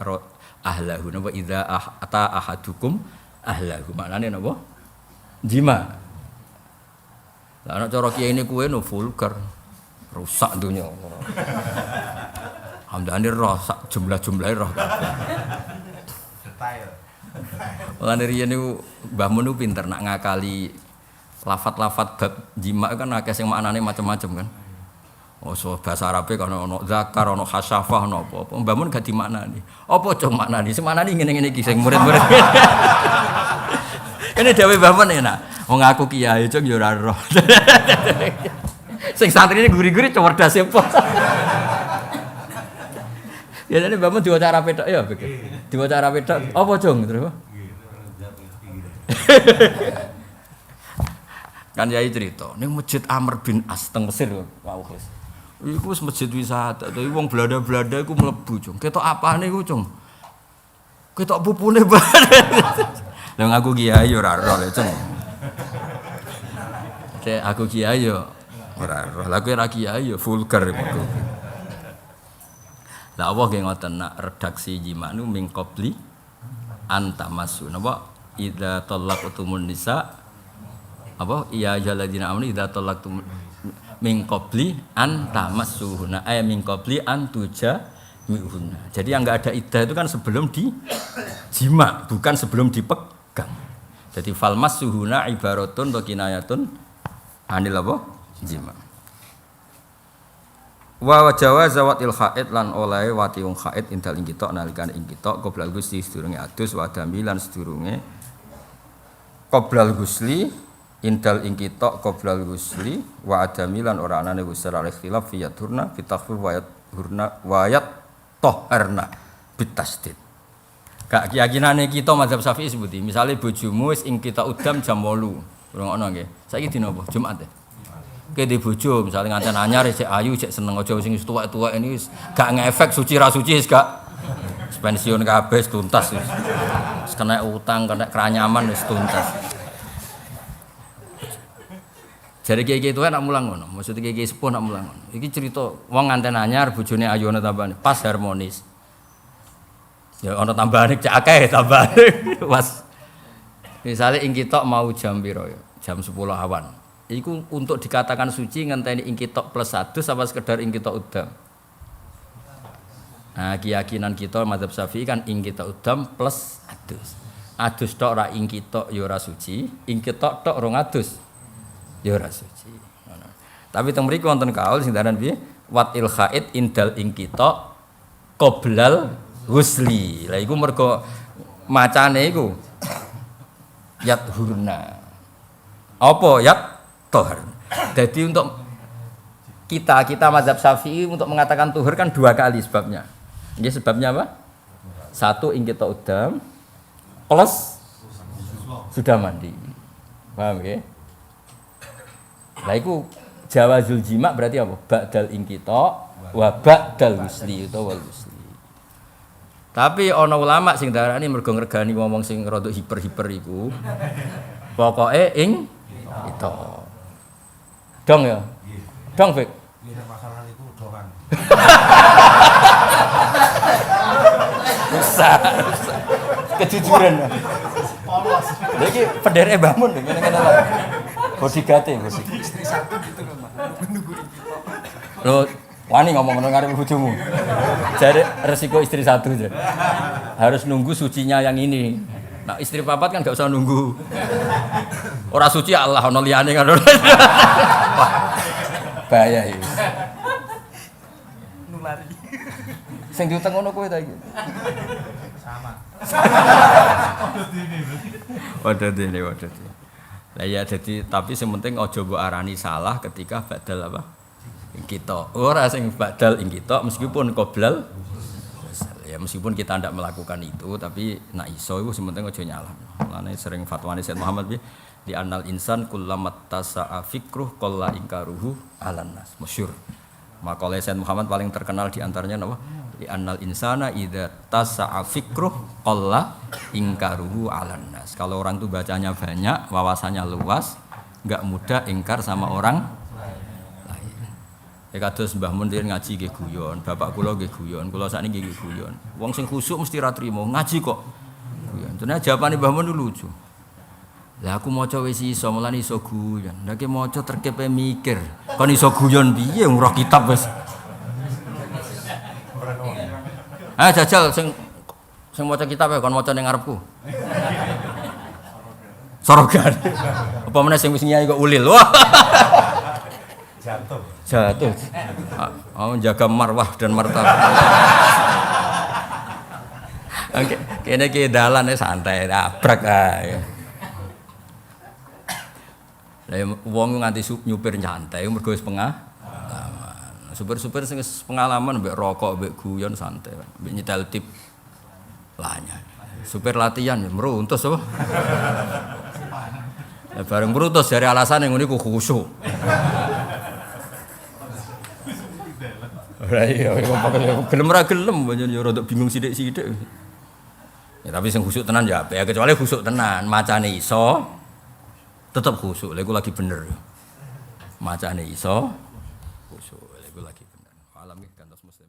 ahlahu napa idza ata ahadukum ahlahu maknane napa jima. Lah nek cara kiai ini kuwe no vulgar rusak dunya. Hamdane rusak jumlah-jumlahe roh kabeh. Detail. Lan riyen niku Mbah Mun pinter nak ngakali lafat-lafat bab jima kan akeh sing maknane macam-macam kan. Oh, so bahasa Arabe kono ono zakar, ono khasyafah, ono apa-apa. Mbah Mun gak dimaknani. Apa cung maknani? Sing maknani ngene-ngene iki sing murid-murid. Kene dhewe Mbah Mun enak. Wong aku kiai cung yo ora roh. Sing santrine guri-guri cerdas sepot. Ya nek Mbah Mun diwaca Arabe tok ya begitu. Diwaca Arabe tok. Apa cung terus? Kan yai cerita, ning Masjid Amr bin As teng Mesir wau wis. Iku wis masjid wisata, tapi wong Belanda-Belanda iku mlebu, Cung. Ketok apane iku, Cung? Ketok pupune banget. Lah aku kiai yo ora roh le, Cung. Cek aku kiai yo ora roh. Lah kowe ora kiai yo vulgar iku. Lah Allah nggih ngoten nak redaksi jimanu min qabli antamasu. Napa? Idza talaqtumun nisa apa ya jaladina amni idza talaqtum min qabli an tamassuhuna ay min qabli an tujamihuna. Jadi yang enggak ada iddah itu kan sebelum dijima, bukan sebelum dipegang. Jadi fal massuhuna ibaratun wa kinayatun anil apa? Jima. Wa jawaza watil haid lan olahe wati wong haid indal ing kita nalikane ing kita qoblal gusti sedurunge adus wa damilan sedurunge qoblal gusli indal ing kita qoblal gusli wa adamilan ora anane gusl al ikhtilaf fi yadhurna fi takhfif wa yat toharna bitasdid. Gak keyakinane kita mazhab Syafi'i sebuti misale bojomu wis ing kita udam jam 8 ngono nggih saiki dina apa Jumat ya ke di bojo misale nganten anyar cek ayu cek seneng aja sing wis tuwek-tuwek ini wis gak ngefek suci ra suci wis gak pensiun kabeh tuntas wis kena utang kena keranyaman wis tuntas. Jare kiai-kiai tuwa nak mulang ngono, maksud kiai-kiai sepuh nak mulang ngono. Iki cerita wong nganten anyar bojone ayu ana tambane, pas harmonis. Ya ana tambane cek akeh tambane. Was. Misale ing kitok mau jam piro ya? Jam 10 awan. Iku untuk dikatakan suci ngenteni ing kitok plus 1 apa sekedar ing kitok udam. Nah, keyakinan kita mazhab Syafi'i kan ing kitok udam plus adus. Adus tok ora ing kitok ya ora suci, ing kitok tok rong adus. Ya ora suci. Tapi teng mriku wonten kaul sing daran piye? Watil haid indal ing kita qoblal husli. Lah iku mergo macane iku yathurna. Apa yat tohar. Jadi untuk kita mazhab Syafi'i untuk mengatakan tuhur kan 2 kali sebabnya. Ini sebabnya apa? 1 ing kita udam plus sudah mandi. Paham ya? Lah iku jawazul jima berarti apa? Ba'dal ingkita wa ba'dal husli utawa wal husli. Tapi ana ulama sing darani mergo ngregani ngomong sing rada hiper-hiper iku. Pokoke ing itu. Dong ya. Dong Fik. Iya masalah itu dongan. Rusak. Kejujuran. Polos. Lha iki pendere Mbah Mun ngene-ngene lho. Bodigate mesti. Istri satu gitu loh Mbak. Menunggu itu. Loh, wani ngomong ngono ngarep bojomu. Jare resiko istri 1 aja. Harus nunggu sucinya yang ini. Nah, istri 4 kan gak usah nunggu. Ora suci Allah ono liyane kan. Bahaya iki. Nulari. Sing diutang ngono kowe ta iki. Sama. Waduh dene. Lah ya jadi tapi sing penting aja mbok arani salah ketika badal apa? Ing kita. Ora sing badal ing kita meskipun qoblal ya meskipun kita ndak melakukan itu tapi nak iso iku sing penting aja nyalah. Mulane sering fatwane Said Muhammad di annal insan kullamat tasa'a fikruh qalla inkaruhu 'alan nas. Masyhur. Makalah Said Muhammad paling terkenal di antaranya apa? Di annal insana idza tasa'a fikruh qalla ingkaruhu 'alan nas. Kalau orang itu bacanya banyak, wawasannya luas, enggak mudah ingkar sama orang lain. Ya kados Mbah Mun ngaji nggih guyon, bapak kula nggih guyon, kula sakniki nggih guyon. Wong sing khusuk mesti ra trimo, ngaji kok. Guyon. Ternyata jawabane Mbah Mun lucu. Lah aku maca wis iso, mulane iso guyon. Lah ki maca terkepe mikir. Kon iso guyon piye ora kitab wis. Ah jajal sing maca kitab ya kon maca ning ngarepku. Sorogan. Apa meneh sing wis nyai kok ulil. Wah. Jatuh. Jatuh. Oh, jaga marwah dan martabat. Oke, kene ki dalane santai, abrak ae. Lah wong nganti nyupir nyantai mergo wis pengalaman. Supir-supir sing pengalaman mbek rokok, mbek guyon santai, mbek nyetel tip lanya. Supir latihan ya meruntus apa? Ya bareng meruntus dari alasan yang ngene ku khusyuk. Ora iya gelem ra gelem pancen ya rada bingung sithik-sithik. Ya tapi sing khusyuk tenan ya apik, kecuali khusyuk tenan, macane iso tetep khusyuk. Lha iku lagi bener. Macane iso khusyuk, lha iku lagi bener. Alam iki kantos muslim.